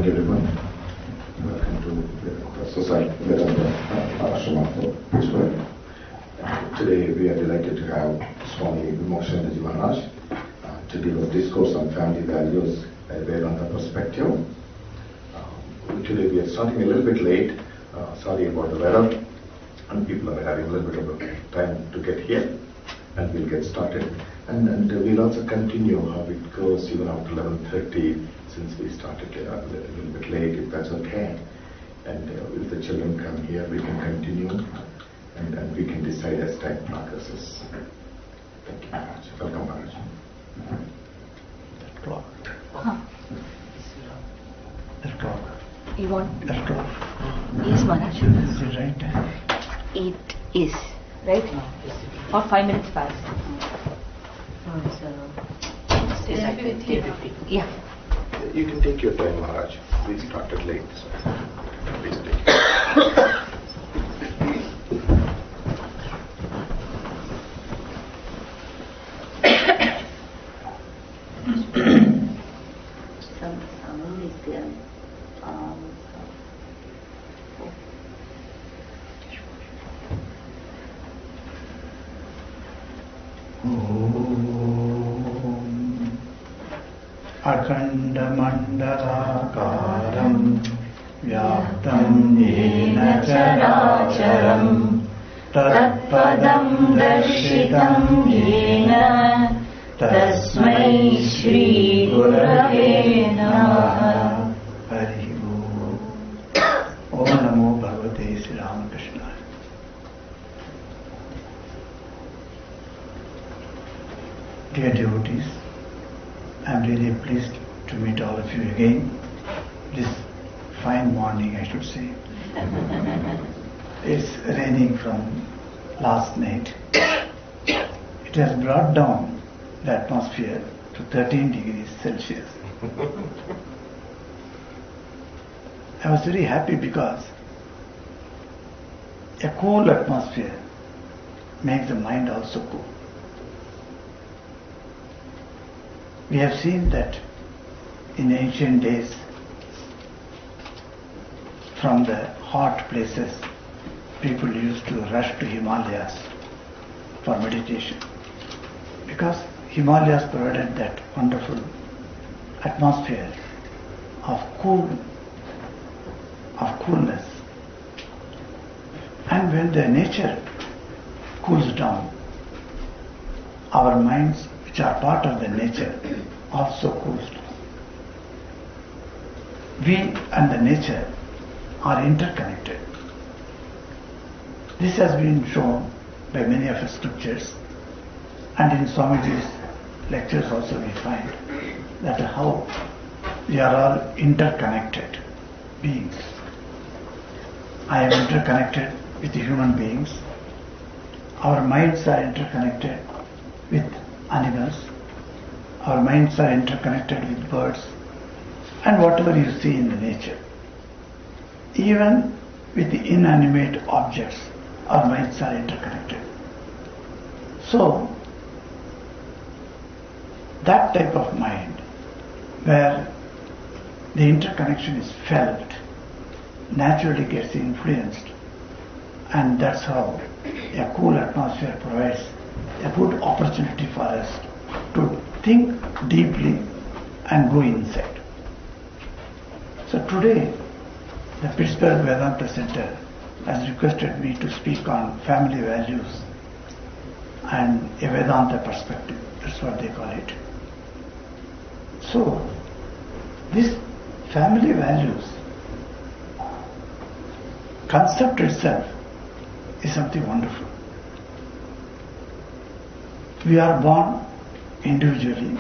morning, everyone. Welcome to the Society Vedanta Ashrama of Pittsburgh. Today we are delighted to have Swami Vimokshananda Maharaj to give a discourse on family values and Vedanta perspective. Today we are starting a little bit late. Sorry about the weather, and people are having a little bit of time to get here, and we'll get started. And we'll also continue how it goes even after 11:30, since we started a little bit late, if that's okay. And if the children come here, we can continue, and we can decide as time progresses. Thank you, Maharaj. Welcome, Maharaj. That clock. That clock. You want? That clock. Yes, Maharaj. Is it right? It is, right? Or 5 minutes past. No, it's 10:50. Yeah. You can take your time, Maharaj. We started late, so please take it. Some sound is there. अखण्डमण्डलाकारं व्याप्तं येन चराचरं तत्पदं दर्शितं येन तस्मै श्रीगुरवे नमः. हरिः ओम्. ॐ नमो भगवते Shri रामकृष्णाय. Dear devotees, I am really pleased to meet all of you again this fine morning, I should say. It's raining from last night. It has brought down the atmosphere to 13 degrees Celsius. I was very happy because a cool atmosphere makes the mind also cool. We have seen that in ancient days, from the hot places, people used to rush to Himalayas for meditation, because Himalayas provided that wonderful atmosphere of coolness. And when the nature cools down, our minds, which are part of the nature, also cools down. We and the nature are interconnected. This has been shown by many of the scriptures, and in Swamiji's lectures also we find that how we are all interconnected beings. I am interconnected with the human beings. Our minds are interconnected with animals. Our minds are interconnected with birds and whatever you see in the nature. Even with the inanimate objects, our minds are interconnected. So, that type of mind, where the interconnection is felt, naturally gets influenced, and that's how a cool atmosphere provides a good opportunity for us to think deeply and go inside. So today, the Pittsburgh Vedanta Center has requested me to speak on family values and a Vedanta perspective. That's what they call it. So, this family values concept itself is something wonderful. We are born individually.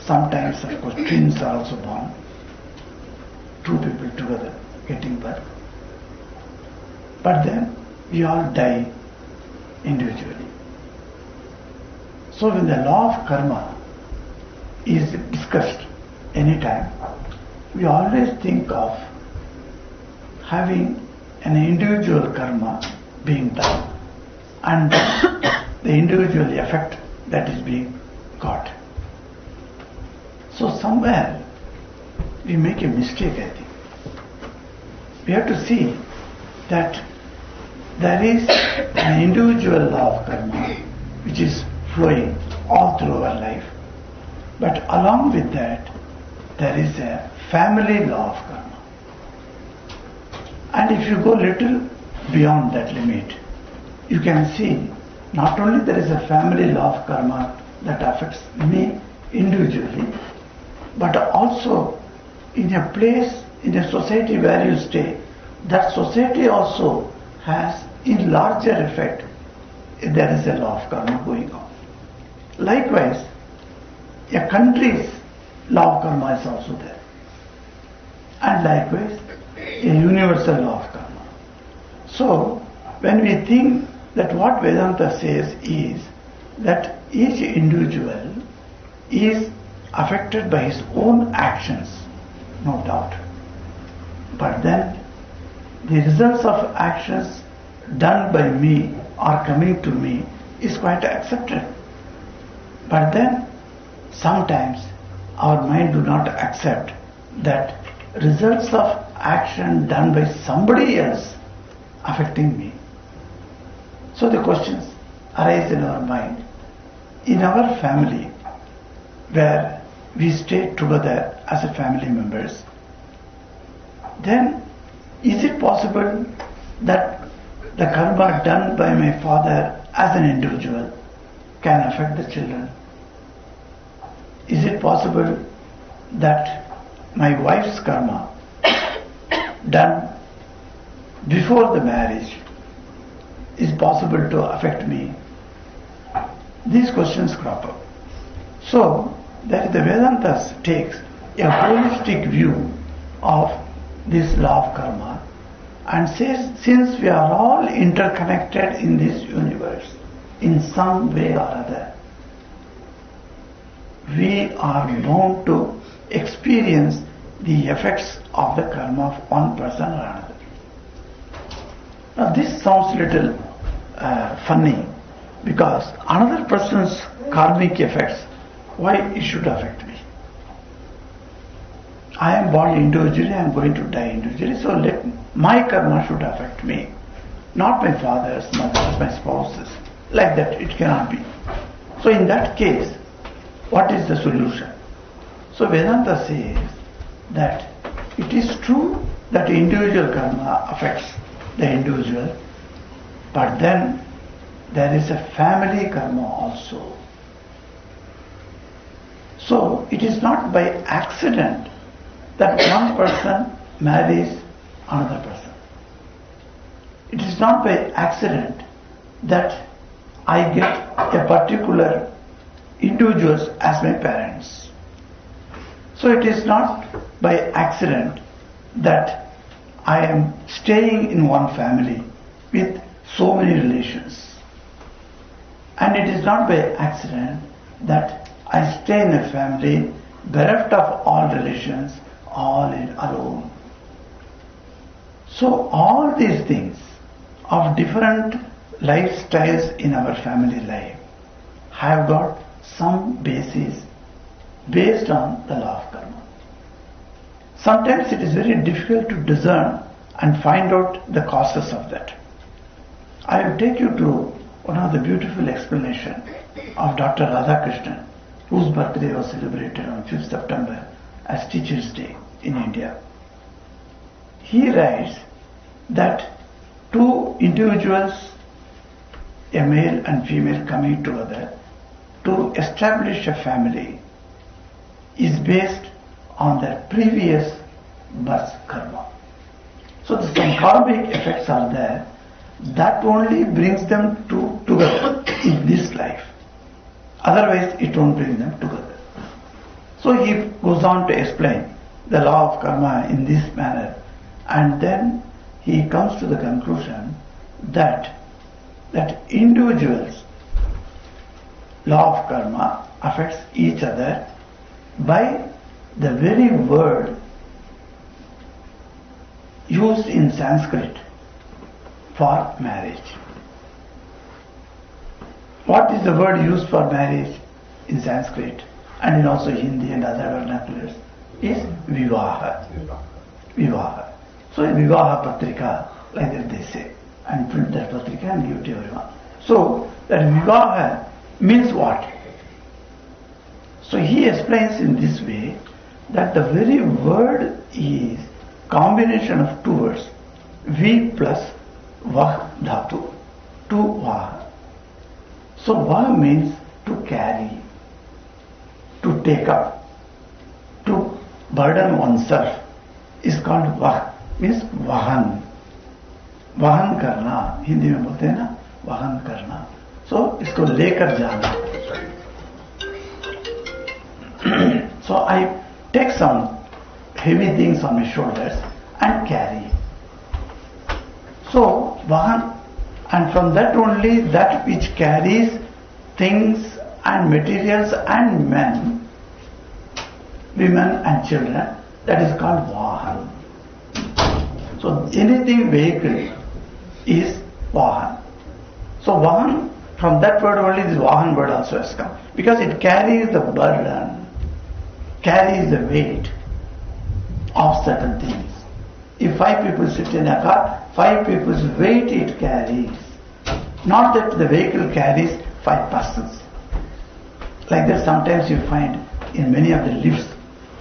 Sometimes, of course, twins are also born. Two people together getting birth. But then we all die individually. So when the law of karma is discussed anytime, we always think of having an individual karma being done and the individual effect that is being got. So somewhere we make a mistake, I think. We have to see that there is an individual law of karma which is flowing all through our life. But along with that, there is a family law of karma. And if you go little beyond that limit, you can see not only there is a family law of karma that affects me individually, but also in a place, in a society where you stay, that society also has a larger effect if there is a law of karma going on. Likewise, a country's law of karma is also there. And likewise, a universal law of karma. So, when we think that what Vedanta says is that each individual is affected by his own actions, no doubt. But then, the results of actions done by me or coming to me is quite accepted. But then, sometimes our mind do not accept that results of action done by somebody else affecting me. So the questions arise in our mind. In our family, where we stay together as a family members, then is it possible that the karma done by my father as an individual can affect the children? Is it possible that my wife's karma done before the marriage is possible to affect me? These questions crop up. So, that the Vedanta takes a holistic view of this law of karma and says, since we are all interconnected in this universe in some way or other, we are bound to experience the effects of the karma of one person or another. Now this sounds a little funny, because another person's karmic effects, why it should affect me? I am born individually, I am going to die individually, so let my karma should affect me, not my father's, mother's, my spouse's. Like that, it cannot be. So in that case, what is the solution? So Vedanta says that it is true that individual karma affects the individual, but then there is a family karma also. So it is not by accident that one person marries another person. It is not by accident that I get a particular individuals as my parents. So it is not by accident that I am staying in one family with so many relations. And it is not by accident that I stay in a family bereft of all relations, all in alone. So all these things of different lifestyles in our family life have got some basis based on the law of karma. Sometimes it is very difficult to discern and find out the causes of that. I will take you to one of the beautiful explanations of Dr. Ramakrishna, whose birthday was celebrated on 5th September as Teachers' Day in India. He writes that two individuals, a male and female coming together to establish a family, is based on their previous birth karma. So some karmic effects are there that only brings them together in this life. Otherwise it won't bring them together. So he goes on to explain the law of karma in this manner, and then he comes to the conclusion that individuals' law of karma affects each other by the very word used in Sanskrit for marriage. What is the word used for marriage in Sanskrit and in also Hindi and other vernaculars? is Vivaha. Vivaha. So Vivaha Patrika, like that they say, and print that Patrika and give to everyone. So that Vivaha means what? So he explains in this way that the very word is combination of two words, V plus Vah Dhatu, to Vah. So Vah means to carry, to take up, to burden oneself is called Vah, means Vahan. Vahan karna, Hindi में बोलते हैं ना, वाहन करना. So इसको लेकर जाना. So I take some heavy things on my shoulders and carry. So vahan, and from that only that which carries things and materials and men, women and children, that is called vahan. So anything vehicle is vahan. So vahan, from that word only this vahan word also has come, because it carries the burden, carries the weight of certain things. If 5 people sit in a car, 5 people's weight it carries. Not that the vehicle carries 5 persons. Like that sometimes you find in many of the lifts,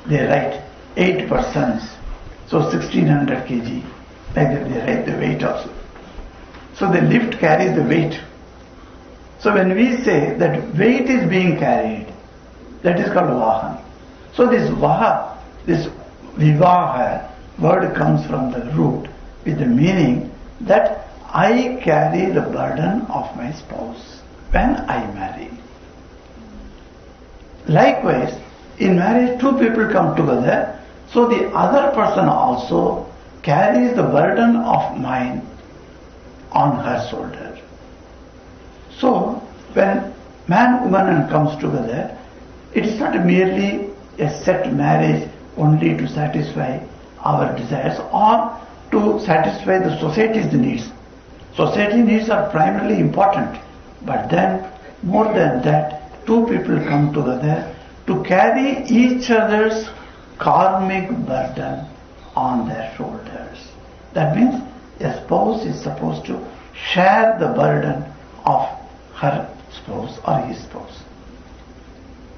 they write 8 persons, so 1600 kg. Like that they write the weight also. So the lift carries the weight. So when we say that weight is being carried, that is called vahan. So this vaha, this vivaha word comes from the root with the meaning that I carry the burden of my spouse when I marry. Likewise, in marriage 2 people come together, so the other person also carries the burden of mine on her shoulder. So when man, woman and comes together, it is not merely a set marriage only to satisfy our desires or to satisfy the society's needs. Society needs are primarily important, but then more than that, 2 people come together to carry each other's karmic burden on their shoulders. That means a spouse is supposed to share the burden of her spouse or his spouse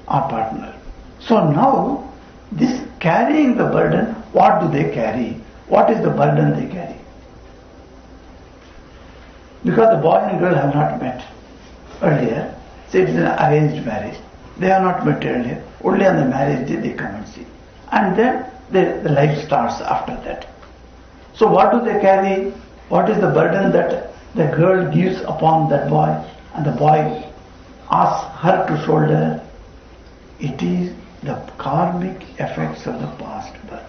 or partner. So now, this carrying the burden, what do they carry? What is the burden they carry? Because the boy and girl have not met earlier, so it is an arranged marriage. They have not met earlier, only on the marriage day they come and see. And then the life starts after that. So what do they carry? What is the burden that the girl gives upon that boy and the boy asks her to shoulder? It is the karmic effects of the past birth.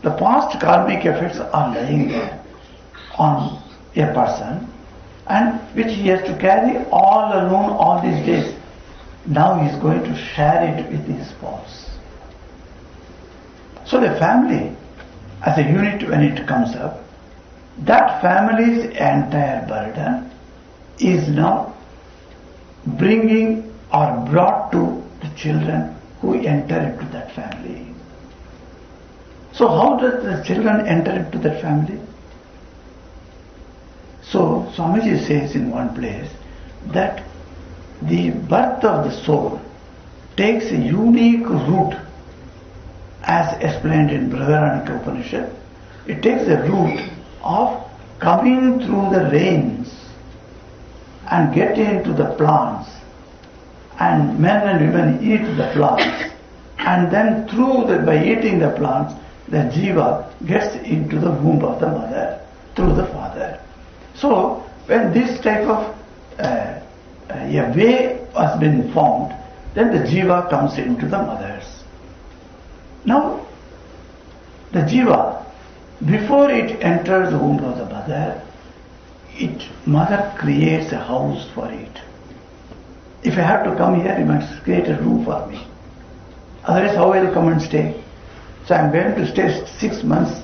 The past karmic effects are lying there on a person, and which he has to carry all alone all these days. Now he is going to share it with his spouse. So the family, as a unit when it comes up, that family's entire burden is now bringing or brought to the children who enter into that family. So how does the children enter into that family? So Swamiji says in one place that the birth of the soul takes a unique route, as explained in Brihadaranyaka Upanishad. It takes a route of coming through the rains and getting into the plants, and men and women eat the plants, and then by eating the plants, the jiva gets into the womb of the mother through the father. So when this type of a way has been formed, then the jiva comes into the mothers. Now, the jiva, before it enters the womb of the mother, mother creates a house for it. If I have to come here, you must create a room for me. Otherwise, how will I come and stay? So I am going to stay 6 months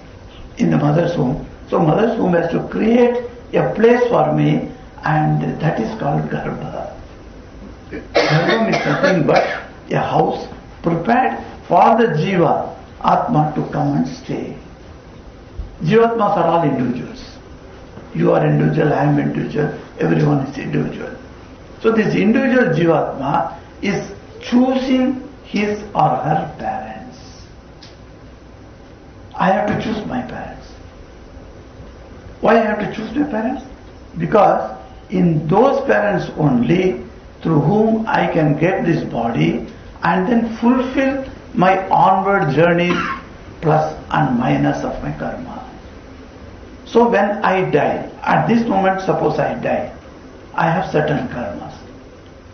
in the mother's womb. So mother's womb has to create a place for me, and that is called Garbha. Garbha is nothing but a house prepared for the jiva Atma to come and stay. Jivatmas are all individuals. You are individual, I am individual, everyone is individual. So this individual Jivatma is choosing his or her parents. I have to choose my parents. Why I have to choose my parents? Because in those parents only through whom I can get this body and then fulfill my onward journey plus and minus of my karma. So when I die, at this moment suppose I die, I have certain karmas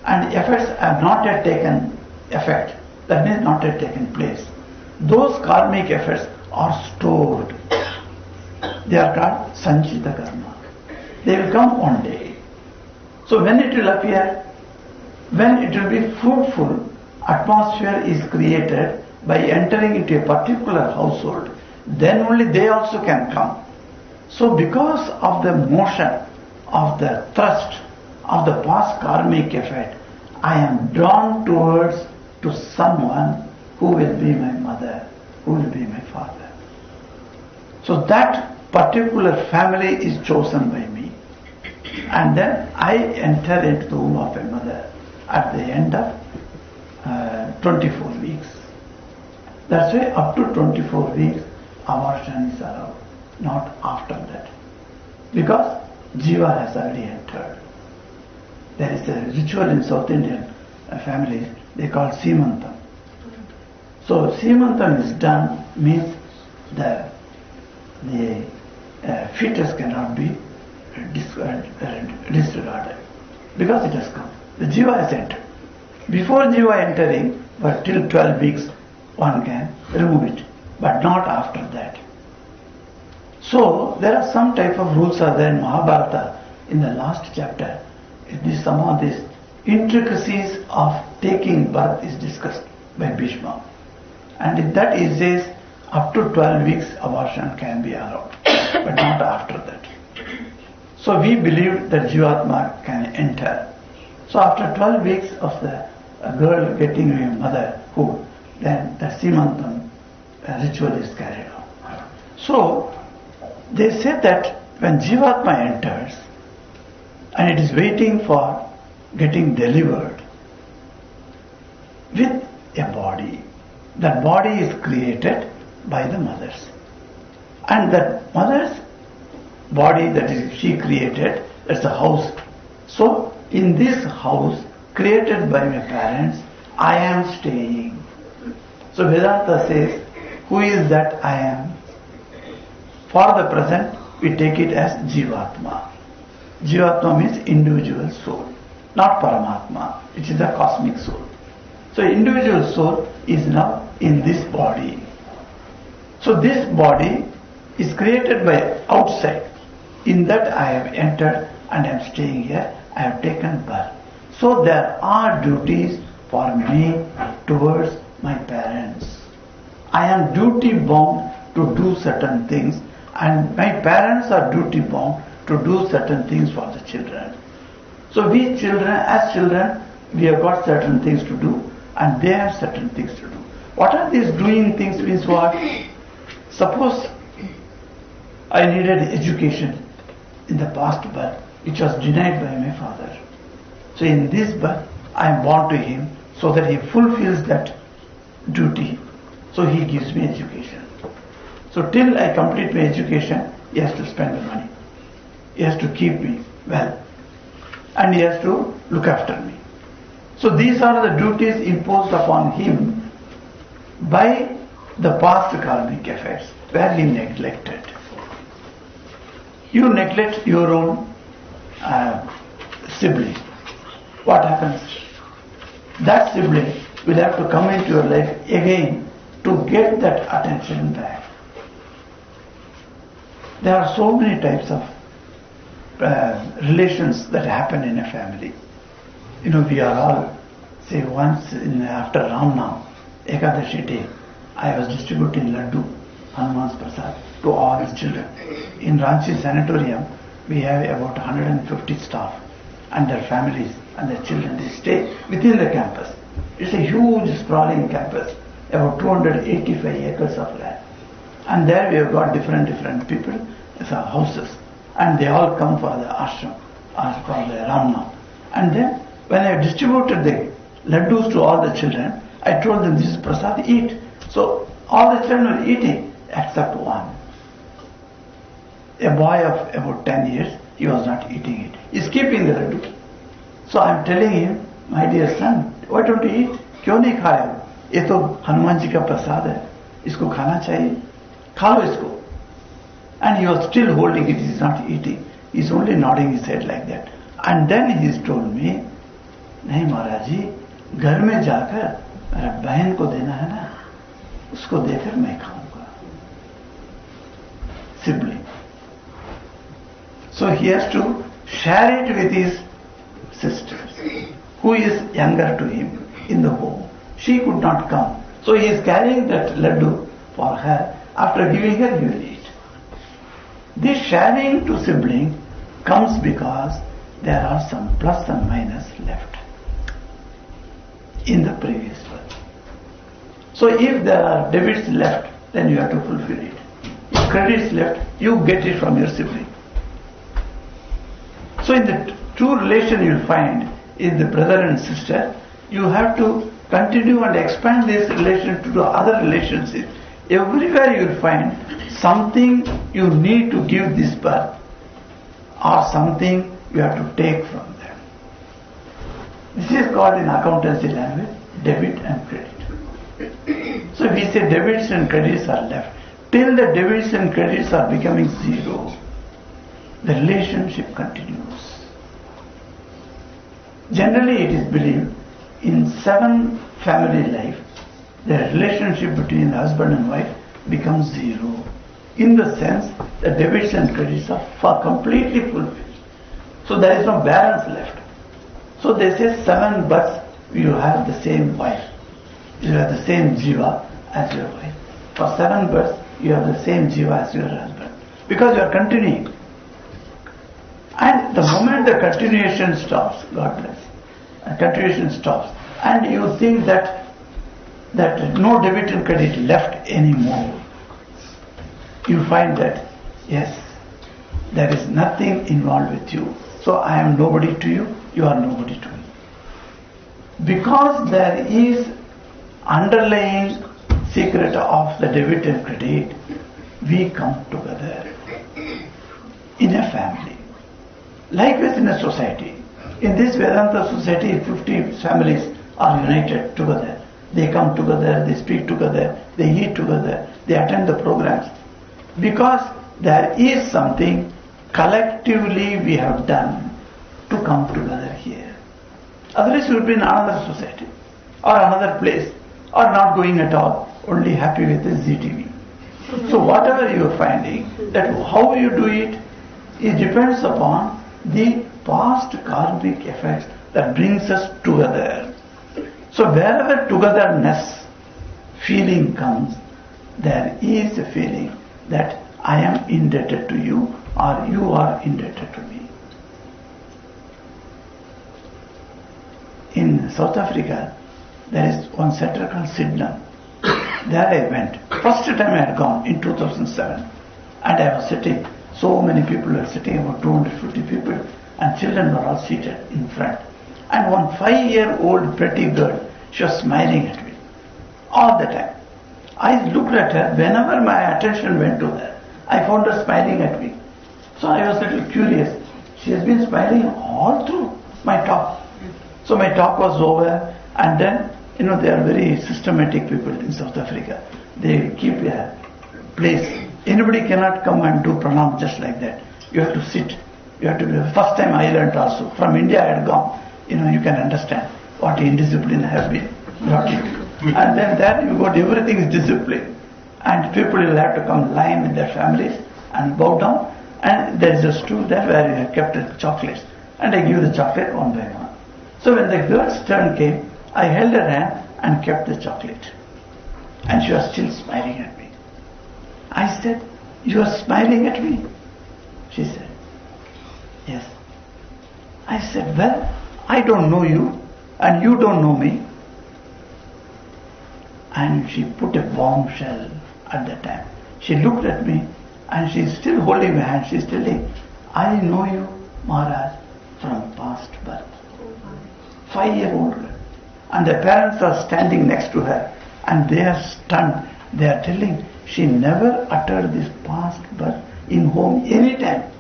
and effects have not yet taken effect, that means not yet taken place. Those karmic effects are stored. They are called sanchita karma. They will come one day. So when it will appear, when it will be fruitful, atmosphere is created by entering into a particular household, then only they also can come. So because of the motion, of the thrust, of the past karmic effect, I am drawn towards to someone who will be my mother, who will be my father. So that particular family is chosen by me. And then I enter into the womb of a mother at the end of 24 weeks. That's why up to 24 weeks abortion is allowed, not after that. Because Jiva has already entered. There is a ritual in South Indian families, they call Semantam. So Semantam is done means the fetus cannot be disregarded because it has come. The Jiva has entered. Before Jiva entering, but till 12 weeks, one can remove it, but not after that. So there are some type of rules are there in Mahabharata in the last chapter. Some of these intricacies of taking birth is discussed by Bhishma. And in that it says up to 12 weeks abortion can be allowed, but not after that. So we believe that Jivatma can enter. So after 12 weeks of the girl getting a motherhood, then the Simantam ritual is carried out. So they say that when Jivatma enters and it is waiting for getting delivered with a body, that body is created by the mothers. And that mother's body that is she created, that's a house. So in this house created by my parents, I am staying. So Vedanta says, who is that I am? For the present, we take it as Jivatma. Jivatma means individual soul, not Paramatma, which is a cosmic soul. So individual soul is now in this body. So this body is created by outside. In that I have entered and I am staying here. I have taken birth. So there are duties for me towards my parents. I am duty bound to do certain things, and my parents are duty bound to do certain things for the children. So we children, as children, we have got certain things to do, and they have certain things to do. What are these doing things means what? Suppose I needed education in the past birth, which was denied by my father. So in this birth, I am born to him so that he fulfills that duty. So he gives me education. So till I complete my education, he has to spend the money. He has to keep me well. And he has to look after me. So these are the duties imposed upon him by the past karmic effects where he neglected. You neglect your own sibling. What happens? That sibling will have to come into your life again to get that attention back. There are so many types of relations that happen in a family. You know, we are all, say once after Ramnam, Ekadashi day, I was distributing Laddu, Hanuman's Prasad, to all his children. In Ranchi Sanatorium, we have about 150 staff and their families and their children. They stay within the campus. It's a huge sprawling campus about 285 acres of land. And there we have got different people, houses. And they all come for the ashram, or for the Ramna. And then when I distributed the laddus to all the children, I told them, this is prasad, eat. So all the children were eating except one. A boy of about 10 years, he was not eating it. He's keeping the laddu. So I'm telling him, my dear son, why don't you eat? क्यों नहीं खा रहे हो? ये तो हनुमान जी का प्रसाद है, इसको खाना चाहिए, खा लो इसको. And he was still holding it, he's not eating. He's only nodding his head like that. And then he's told me, नहीं महाराज जी, घर में जाकर मेरा बहन को देना है ना, उसको देकर मैं खाऊंगा. Sibling. So he has to share it with his sisters, who is younger to him in the home. She could not come. So he is carrying that laddu for her. After giving her, he will eat. This sharing to sibling comes because there are some plus and minus left in the previous one. So if there are debits left, then you have to fulfill it. If credits left, you get it from your sibling. So in the true relation you will find in the brother and sister, you have to continue and expand this relation to the other relationships. Everywhere you will find something you need to give this birth, or something you have to take from them. This is called in accountancy language debit and credit. So if we say debits and credits are left, till the debits and credits are becoming zero, the relationship continues. Generally it is believed in 7 family life, the relationship between the husband and wife becomes zero. In the sense the debits and credits are completely fulfilled. So there is no balance left. So they say 7 births you have the same wife. You have the same jiva as your wife. For 7 births you have the same jiva as your husband. Because you are continuing. And the moment the continuation stops, God bless, continuation stops, and you think that no debit and credit left anymore, you find that, yes, there is nothing involved with you. So I am nobody to you, you are nobody to me. Because there is underlying secret of the debit and credit, we come together in a family. Likewise in a society. In this Vedanta society, 50 families are united together. They come together, they speak together, they eat together, they attend the programs. Because there is something collectively we have done to come together here. Otherwise we would be in another society or another place or not going at all, only happy with the ZTV. So whatever you are finding, that how you do it depends upon the past karmic effects that brings us together. So wherever togetherness feeling comes, there is a feeling that I am indebted to you or you are indebted to me. In South Africa, there is one center called Sydenham. There I went. First time I had gone in 2007, and I was sitting. So many people were sitting, about 250 people, and children were all seated in front. And one 5-year-old pretty girl, she was smiling at me all the time. I looked at her. Whenever my attention went to her, I found her smiling at me. So I was a little curious. She has been smiling all through my talk. So my talk was over, and then, they are very systematic people in South Africa. They keep a place. Anybody cannot come and do pranam just like that. You have to sit. You have to be. First time I learned also. From India I had gone. You can understand what indiscipline I have been brought into. And then there you got everything is discipline. And people will have to come line with their families and bow down. And there is a stool there where you have kept the chocolates. And I give the chocolate one by one. So when the girl's turn came, I held her hand and kept the chocolate. And she was still smiling at me. I said, "You are smiling at me?" She said, "Yes." I said, "Well, I don't know you and you don't know me. and she put a bombshell at that time. She looked at me and she's still holding my hand. She's telling, I know you, Maharaj, from past birth. 5-year-old girl. And the parents are standing next to her and they are stunned. They are telling, she never uttered this past birth in home any time.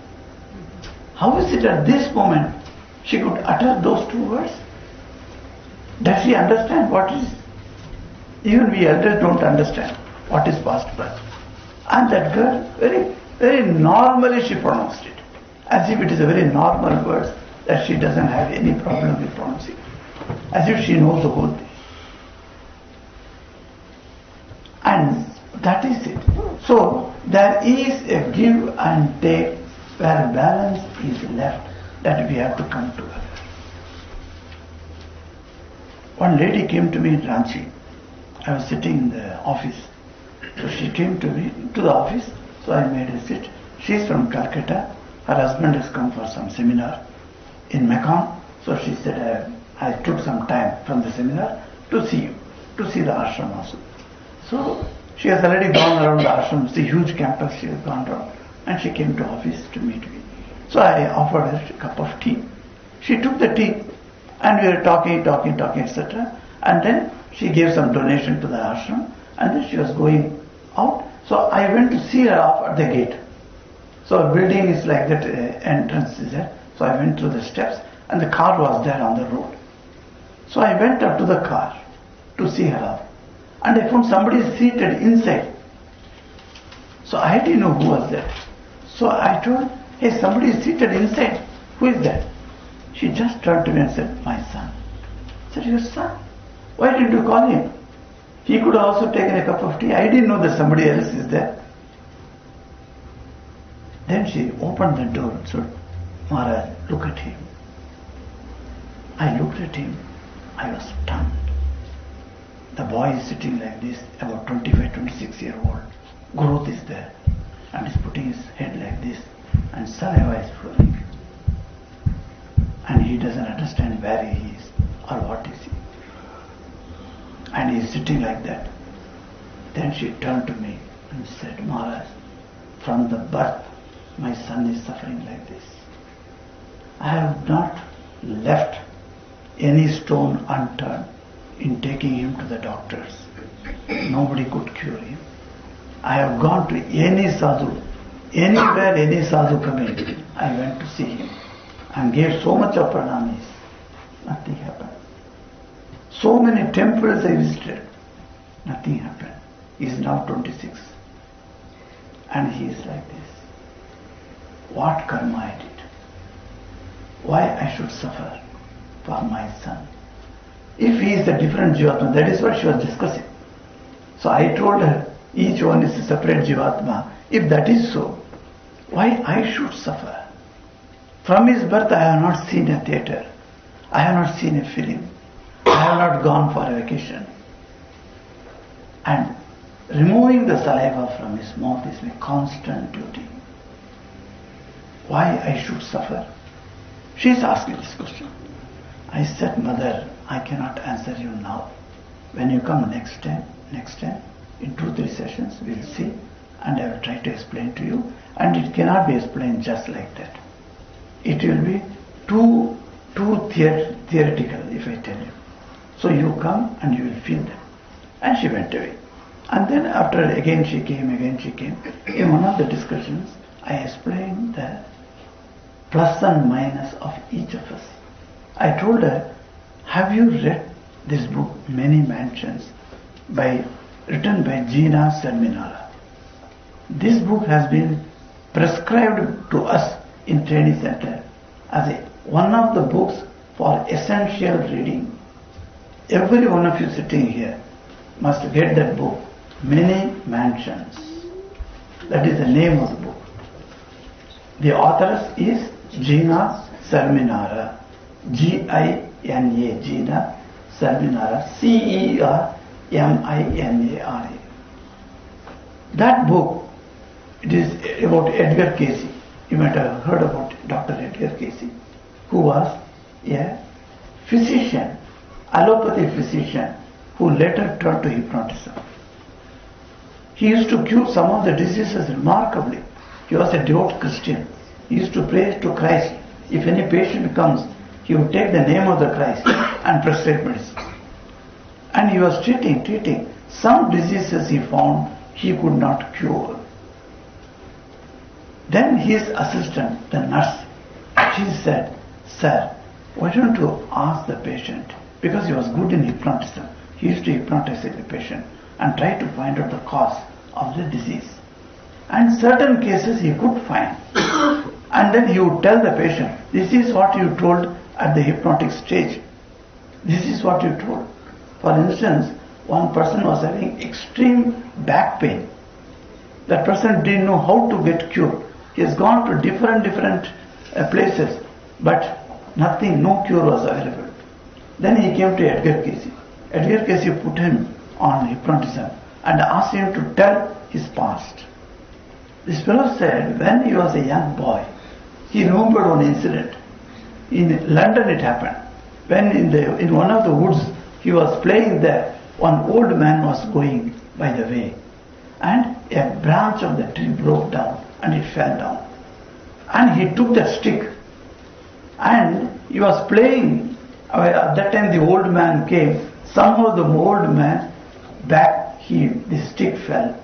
How is it at this moment she could utter those 2 words? Does she understand what is? Even we elders don't understand what is past birth. And that girl, very, very normally she pronounced it. As if it is a very normal word that she doesn't have any problem with pronouncing. As if she knows the whole thing. And that is it. So there is a give and take where balance is left, that we have to come together. One lady came to me in Ranchi. I was sitting in the office. So she came to me, to the office, so I made her sit. She's from Calcutta. Her husband has come for some seminar in Mekong. So she said, I took some time from the seminar to see you, to see the ashram also. So she has already gone around the ashram. It's a huge campus. She has gone around. And she came to office to meet me. So I offered her a cup of tea. She took the tea and we were talking, etc. And then she gave some donation to the ashram and then she was going out. So I went to see her off at the gate. So a building is like that, entrance is there. So I went through the steps and the car was there on the road. So I went up to the car to see her off. And I found somebody seated inside. So I didn't know who was there. So I told, hey, somebody is seated inside. Who is that? She just turned to me and said, my son. I said, your son? Why didn't you call him? He could have also taken a cup of tea. I didn't know that somebody else is there. Then she opened the door and said, Maharaj, look at him. I looked at him. I was stunned. The boy is sitting like this, about 25, 26-year-old. Growth is there. And he's putting his head like this. And saliva is flowing. And he doesn't understand where he is or what is he. And he's sitting like that. Then she turned to me and said, Maharaj, from the birth, my son is suffering like this. I have not left any stone unturned in taking him to the doctors. Nobody could cure him. I have gone to any sadhu, anywhere any sadhu come in, I went to see him and gave so much of pranamis. Nothing happened. So many temples I visited. Nothing happened. He is now 26. And he is like this. What karma I did? Why I should suffer for my son? If he is a different Jivatma, that is what she was discussing. So I told her, each one is a separate Jivatma. If that is so, why I should suffer? From his birth I have not seen a theatre. I have not seen a film. I have not gone for a vacation. And removing the saliva from his mouth is my constant duty. Why I should suffer? She is asking this question. I said, Mother, I cannot answer you now. When you come next time, in 2-3 sessions, we will see, and I will try to explain to you. And it cannot be explained just like that. It will be too theoretical if I tell you. So you come and you will feel them. And she went away. And then after again she came. In one of the discussions, I explained the plus and minus of each of us. I told her, have you read this book, Many Mansions, written by Gina Serminara? This book has been prescribed to us in training center as one of the books for essential reading. Every one of you sitting here must get that book, Many Mansions. That is the name of the book. The author is Gina Serminara. G-I-N-A, Gina Serminara, C-E-R-M-I-N-A-R-A. That book, it is about Edgar Cayce. You might have heard about Dr. Edgar Cayce, who was a physician, allopathy physician, who later turned to hypnotism. He used to cure some of the diseases remarkably. He was a devout Christian. He used to pray to Christ. If any patient comes, he would take the name of the Christ and prescribe medicine. And he was treating. Some diseases he found he could not cure. Then his assistant, the nurse, she said, "Sir, why don't you ask the patient?" Because he was good in hypnotism. He used to hypnotize the patient and try to find out the cause of the disease. And certain cases he could find. And then he would tell the patient, "This is what you told at the hypnotic stage. This is what you told." For instance, one person was having extreme back pain. That person didn't know how to get cured. He has gone to different places, but nothing, no cure was available. Then he came to Edgar Cayce. Edgar Cayce put him on hypnotism and asked him to tell his past. This fellow said when he was a young boy, he remembered one incident. In London it happened. When in one of the woods he was playing there, one old man was going by the way, and a branch of the tree broke down and it fell down. And he took that stick and he was playing. At that time the old man came. Somehow the old man back, the stick fell.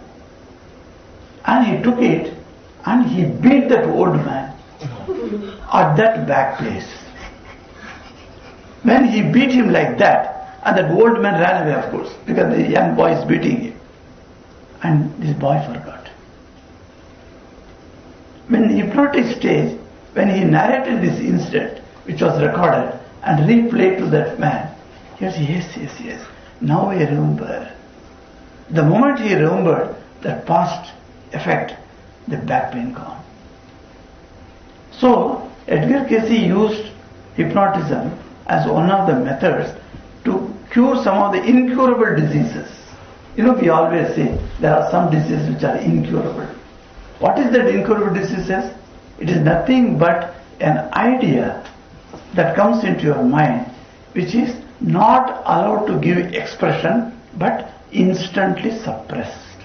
And he took it and he beat that old man at that back place. When he beat him like that, and that old man ran away, of course, because the young boy is beating him. And this boy forgot. When the hypnotic stage, when he narrated this incident, which was recorded and replayed to that man, he said, yes, now I remember. The moment he remembered that past effect, the back pain gone. So, Edgar Cayce used hypnotism as one of the methods to cure some of the incurable diseases. We always say there are some diseases which are incurable. What is that incurable diseases? It is nothing but an idea that comes into your mind which is not allowed to give expression but instantly suppressed.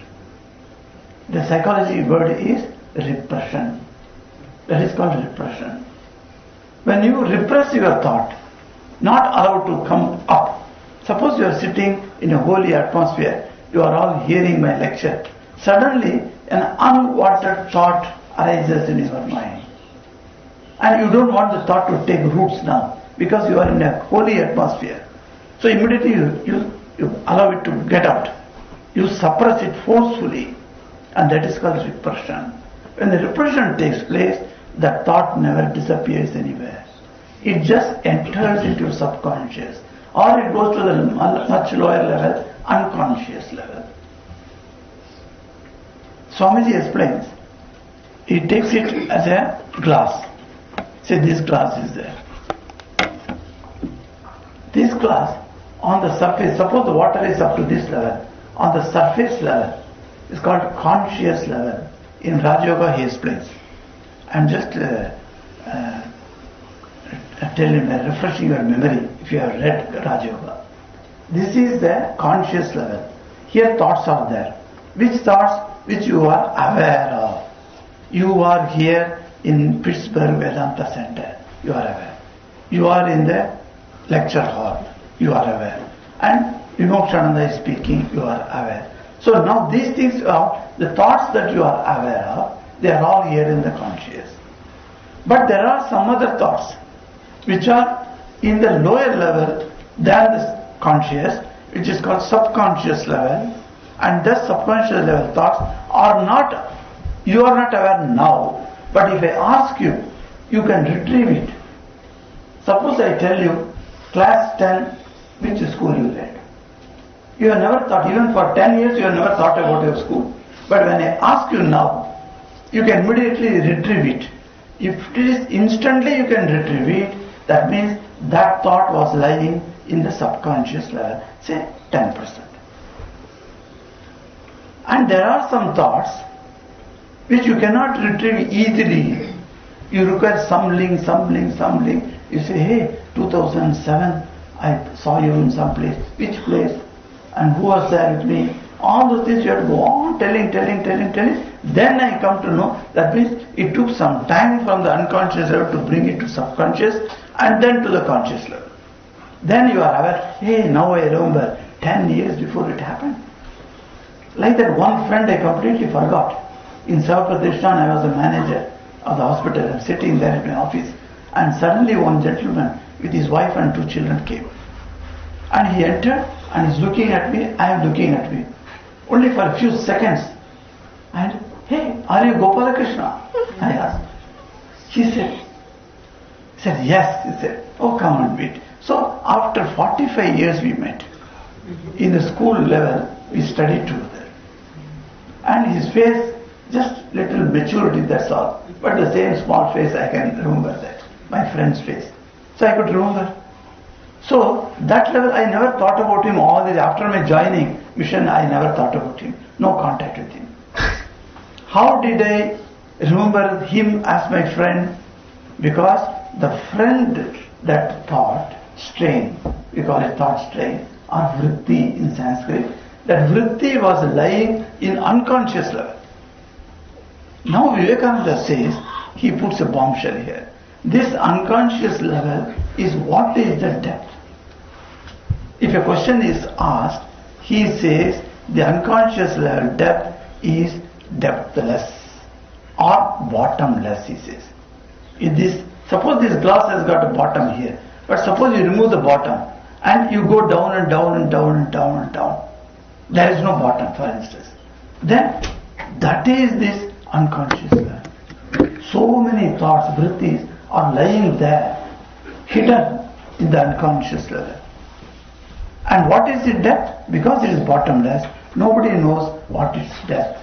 The psychology word is repression. That is called repression. When you repress your thought, not allowed to come up. Suppose you are sitting in a holy atmosphere, you are all hearing my lecture. Suddenly an unwanted thought arises in your mind. And you don't want the thought to take roots now because you are in a holy atmosphere. So immediately you allow it to get out. You suppress it forcefully, and that is called repression. When the repression takes place, the thought never disappears anywhere. It just enters into your subconscious, or it goes to the much lower level, unconscious level. Swamiji explains, he takes it as a glass. Say this glass is there. This glass, on the surface, suppose the water is up to this level, on the surface level, is called conscious level. In Raj Yoga he explains. I'm just refreshing your memory if you have read Raj Yoga. This is the conscious level. Here thoughts are there. Which thoughts? Which you are aware of. You are here in Pittsburgh Vedanta Center. You are aware. You are in the lecture hall. You are aware. And Vimokshananda is speaking. You are aware. So now these things are the thoughts that you are aware of. They are all here in the conscious. But there are some other thoughts which are in the lower level than the conscious, which is called subconscious level. And the subconscious level thoughts are not, you are not aware now. But if I ask you, you can retrieve it. Suppose I tell you, class 10, which school you read? You have never thought, even for 10 years you have never thought about your school. But when I ask you now, you can immediately retrieve it. If it is instantly you can retrieve it, that means that thought was lying in the subconscious level, say 10%. And there are some thoughts which you cannot retrieve easily. You require some link. You say, hey, 2007, I saw you in some place. Which place? and who was there with me. All those things you have to go on telling. Then I come to know that means it took some time from the unconscious level to bring it to subconscious and then to the conscious level. Then you are aware, hey, now I remember 10 years before it happened. Like that one friend I completely forgot. In South Pakistan, I was the manager of the hospital. I'm sitting there at my office, and suddenly one gentleman with his wife and 2 children came. And he entered and he's looking at me, I am looking at me. Only for a few seconds. And, hey, are you Gopalakrishna? I asked. He said, yes. He said, oh, come and meet. So after 45 years we met. In the school level, we studied together. And his face, just little maturity, that's all. But the same small face, I can remember that. My friend's face. So I could remember. So that level, I never thought about him all this. After my joining mission, I never thought about him. No contact with him. How did I remember him as my friend? Because the friend, that thought strain, we call it thought strain, or vritti in Sanskrit, that vritti was lying in unconscious level. Now Vivekananda says, he puts a bombshell here. This unconscious level is what is the depth. If a question is asked, he says the unconscious level depth is depthless or bottomless, he says. Suppose this glass has got a bottom here, but suppose you remove the bottom and you go down and down and down and down and down. There is no bottom, for instance. Then that is this unconscious level. So many thoughts, vrittis are lying there, hidden in the unconscious level. And what is its depth? Because it is bottomless, nobody knows what its depth.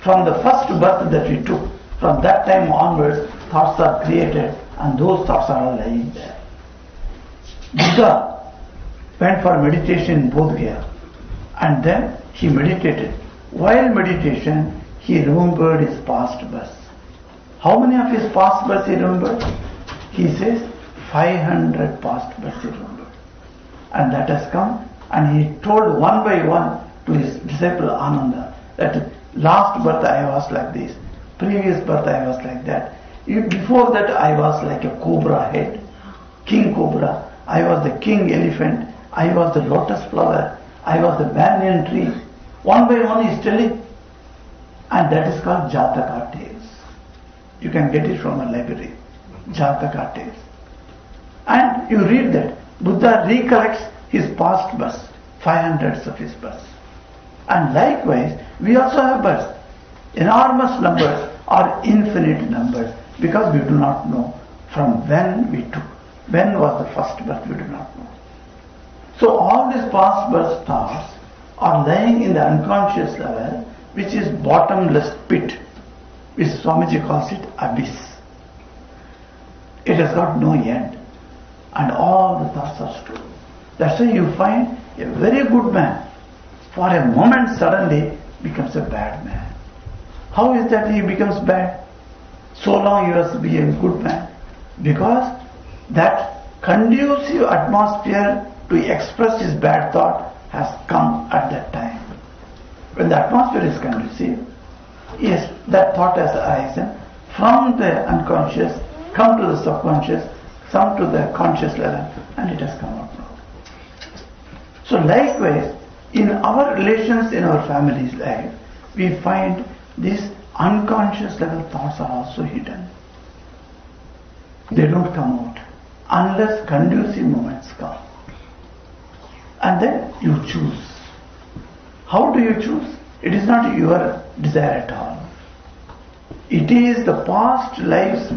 From the first birth that we took, from that time onwards, thoughts are created and those thoughts are all lying there. Buddha went for meditation in Bodh Gaya and then he meditated. While meditation, he remembered his past births. How many of his past births he remembered? He says 500 past births he remembered. And that has come, and he told one by one to his disciple Ananda that last birth I was like this, previous birth I was like that. Before that I was like a cobra head, king cobra. I was the king elephant. I was the lotus flower. I was the banyan tree. One by one he is telling. And that is called Jataka tales. You can get it from a library. Jataka tales. And you read that. Buddha recollects his past births, 500s of his births. And likewise, we also have births. Enormous numbers or infinite numbers, because we do not know from when we took. When was the first birth, we do not know. So all these past birth thoughts are lying in the unconscious level, which is bottomless pit, which Swamiji calls it abyss. It has got no end. And all the thoughts are true. That's why you find a very good man, for a moment suddenly becomes a bad man. How is that he becomes bad? So long he was being a good man. Because that conducive atmosphere to express his bad thought has come at that time. When the atmosphere is conducive, yes, that thought has arisen from the unconscious, come to the subconscious, come to the conscious level, and it has come out now. So likewise, in our relations, in our family's life, we find these unconscious level thoughts are also hidden. They don't come out unless conducive moments come. And then you choose. How do you choose? It is not your desire at all. It is the past life's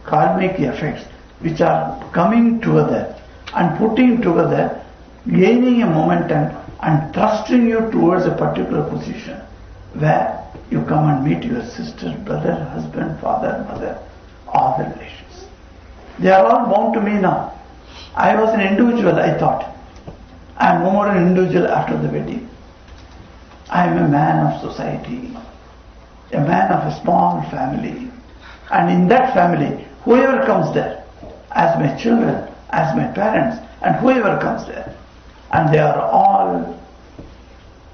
karmic effects which are coming together and putting together, gaining a momentum and thrusting you towards a particular position where you come and meet your sister, brother, husband, father, mother, all the relations. They are all bound to me now. I was an individual, I thought. I am no more an individual after the wedding. I am a man of society, a man of a small family. And in that family, whoever comes there, as my children, as my parents, and whoever comes there, and they are all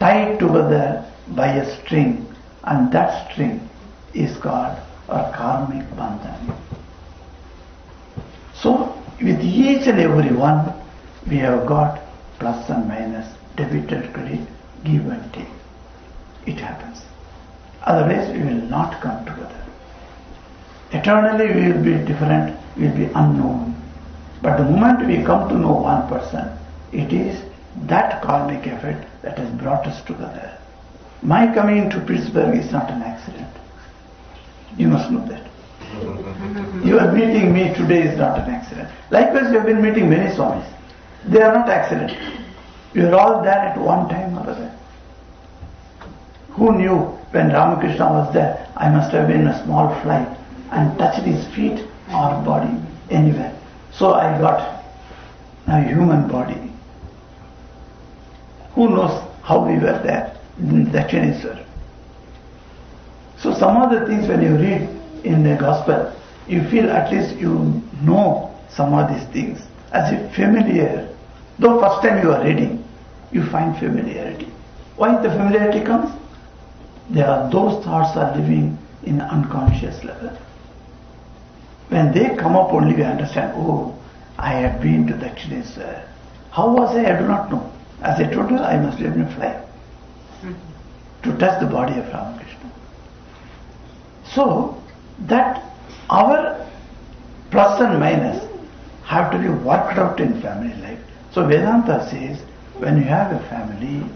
tied together by a string, and that string is called our karmic bandhan. So, with each and every one, we have got plus and minus, debit and credit, give and take. It happens. Otherwise, we will not come together. Eternally, we will be different, we will be unknown. But the moment we come to know one person, it is that karmic effect that has brought us together. My coming to Pittsburgh is not an accident. You must know that. Your meeting me today is not an accident. Likewise, you have been meeting many Swamis. They are not accident. You are all there at one time or other. Who knew when Ramakrishna was there, I must have been a small fly and touched his feet or body anywhere. So I got a human body. Who knows how we were there in Dakshineswar. So some of the things when you read in the gospel, you feel at least you know some of these things as if familiar. Though first time you are reading, you find familiarity. Why the familiarity comes? There are those thoughts are living in unconscious level. When they come up only we understand, oh, I have been to Dakshineswar. How was I do not know. As I told you, I must have been a fly to touch the body of Ramakrishna. So, that our plus and minus have to be worked out in family life. So Vedanta says, when you have a family,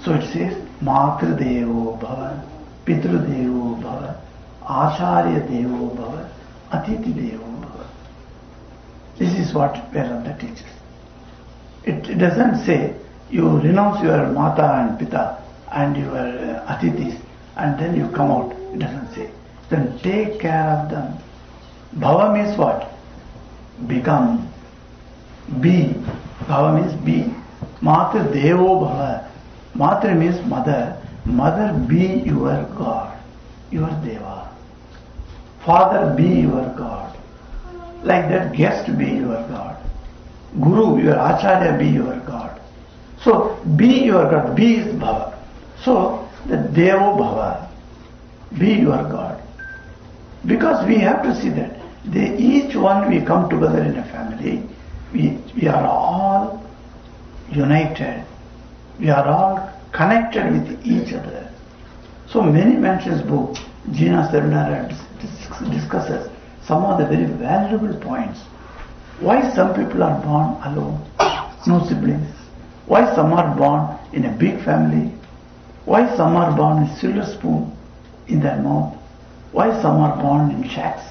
so it says, Matru Devo Bhava, Pitru Devo Bhava, Acharya Devo Bhava, Atiti Devo Bhava. This is what Vedanta teaches. It doesn't say you renounce your Mata and Pita and your Atitis and then you come out. It doesn't say. Then take care of them. Bhava means what? Become. Be. Bhava means be. Matru Devo Bhava. Matru means mother. Mother, be your God, your Deva. Father, be your God. Like that, guest, be your God. Guru, your Acharya, be your God. So, be your God. Be is Bhava. So, the Devo Bhava, be your God. Because we have to see that each one we come together in a family, we are all united. We are all connected with each other. So many mentions book, Jina Sarunara discusses some of the very valuable points. Why some people are born alone, no siblings? Why some are born in a big family? Why some are born with silver spoon in their mouth? Why some are born in shacks?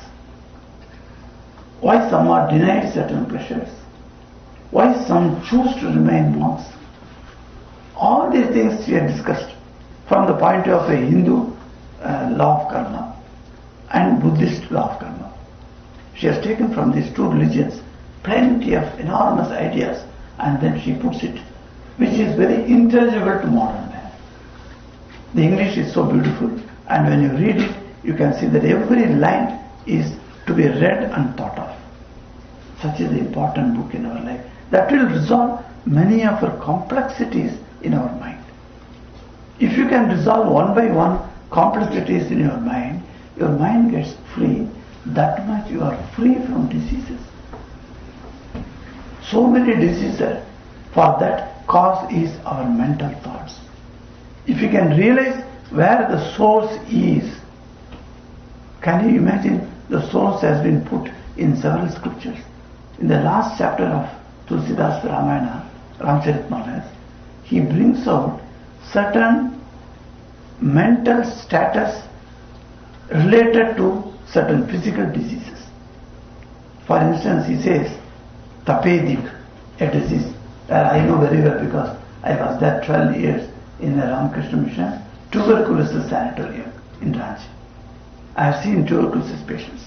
Why some are denied certain pleasures? Why some choose to remain monks? All these things we have discussed from the point of a Hindu law of karma and Buddhist law of karma. She has taken from these two religions plenty of enormous ideas and then she puts it, which is very intelligible to modern man. The English is so beautiful and when you read it, you can see that every line is to be read and thought of. Such is the important book in our life. That will resolve many of our complexities in our mind. If you can resolve one by one complexities in your mind gets free. That much you are free from diseases. So many diseases, for that cause is our mental thoughts. If you can realize where the source is, can you imagine the source has been put in several scriptures. In the last chapter of Tulsidas Ramayana, Ramcharitmanas, he brings out certain mental status related to certain physical diseases. For instance, he says, Tapedik, a disease that I know very well because I was there 12 years in the Ramakrishna Mission, tuberculosis sanatorium in Ranchi. I have seen tuberculosis patients.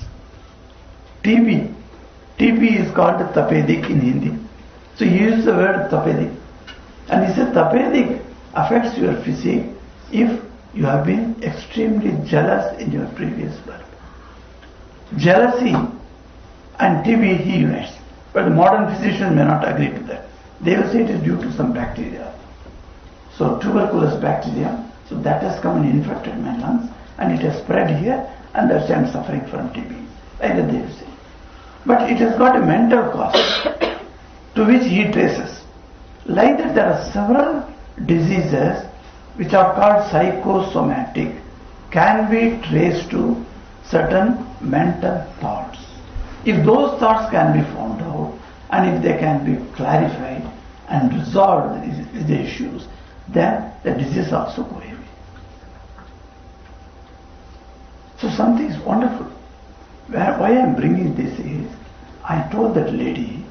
TB is called Tapedik in Hindi. So he uses the word Tapedik. And he said Tapedik affects your physique if you have been extremely jealous in your previous birth. Jealousy and TB he unites. But the modern physicians may not agree to that. They will say it is due to some bacteria. So tuberculous bacteria, so that has come and infected my lungs and it has spread here and that's why I am suffering from TB. Like that they will say. But it has got a mental cause to which he traces. Like that there are several diseases which are called psychosomatic, can be traced to certain mental thoughts. If those thoughts can be found out and if they can be clarified and resolved the issues, then the disease also go away. So something is wonderful. Why I am bringing this is, I told that lady,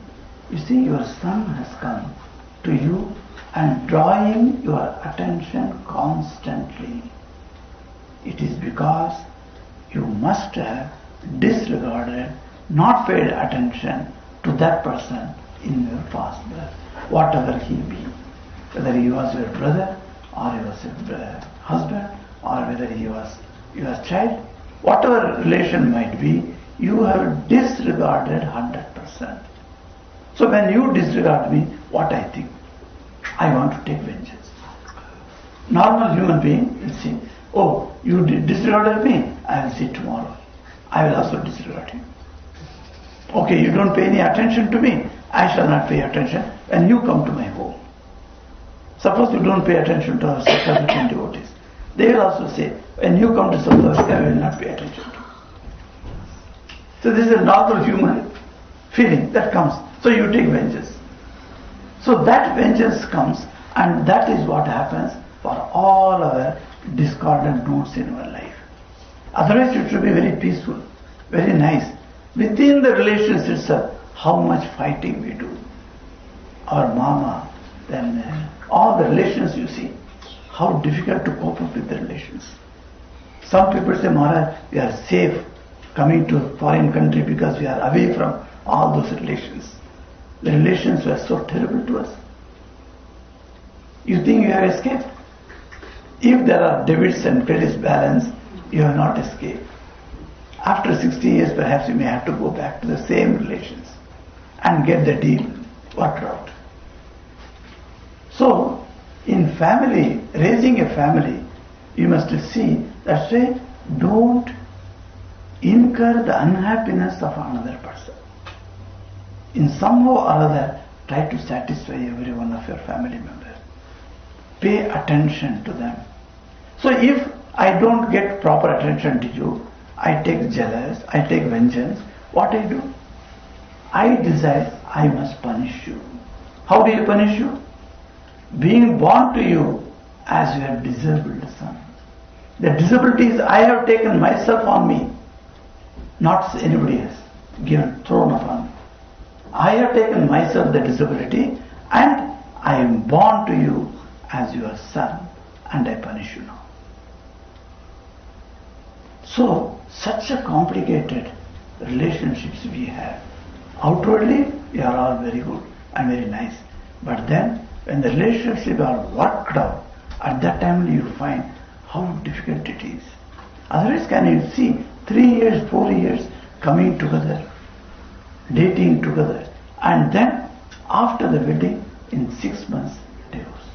you see your son has come to you and drawing your attention constantly. It is because you must have disregarded, not paid attention to that person in your past birth, whatever he be. Whether he was your brother, or he was your husband, or whether he was your child, whatever relation might be, you have disregarded 100%. So when you disregard me, what I think? I want to take vengeance. Normal human being will see, oh, you disregarded me, I will see tomorrow. I will also disregard you. Okay, you don't pay any attention to me, I shall not pay attention when you come to my home. Suppose you don't pay attention to our South African devotees. They will also say, when you come to South Africa, I will not pay attention to you. So this is a normal human feeling that comes. So you take vengeance. So that vengeance comes, and that is what happens for all our discordant notes in our life. Otherwise it should be very peaceful, very nice. Within the relations itself, how much fighting we do. Our mama, then all the relations you see, how difficult to cope up with the relations. Some people say, Maharaj, we are safe coming to a foreign country because we are away from all those relations. The relations were so terrible to us. You think you have escaped? If there are debits and credits balance, you have not escaped. After 60 years, perhaps you may have to go back to the same relations and get the deal worked out. So, in family, raising a family, you must see that say, don't incur the unhappiness of another person. In somehow or other, try to satisfy every one of your family members. Pay attention to them. So if I don't get proper attention to you, I take jealous, I take vengeance, what I do? I decide I must punish you. How do you punish you? Being born to you as your disabled son. The disability is I have taken myself on me, not anybody else thrown upon me. I have taken myself the disability and I am born to you as your son and I punish you now. So, such a complicated relationships we have. Outwardly, we are all very good and very nice. But then, when the relationships are worked out, at that time you find how difficult it is. Otherwise, can you see 3 years, 4 years coming together, dating together, and then after the wedding, in 6 months, divorce.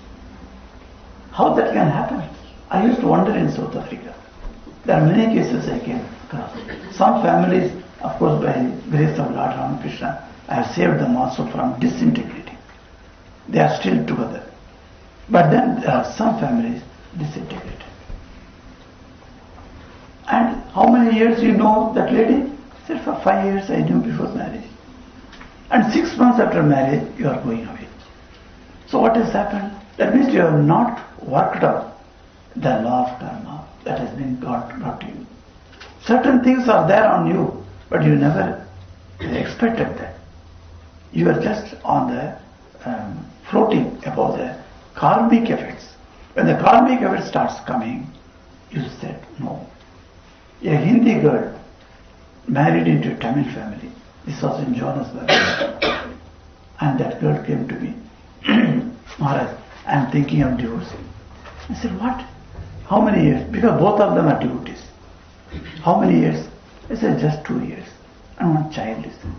How that can happen? I used to wonder in South Africa. There are many cases I came across. Some families, of course, by grace of Lord Ramakrishna, I have saved them also from disintegrating. They are still together. But then there are some families disintegrated. And how many years you know that lady? She said, for 5 years I knew before marriage. And 6 months after marriage, you are going away. So what has happened? That means you have not worked out the law of karma that has been got to you. Certain things are there on you, but you never expected that. You are just on the floating above the karmic effects. When the karmic effect starts coming, you said no. A Hindi girl married into a Tamil family. This was in Johannesburg. And that girl came to me. Maharaj, I am thinking of divorcing. I said, what? How many years? Because both of them are devotees. How many years? I said, just 2 years. And one child is there.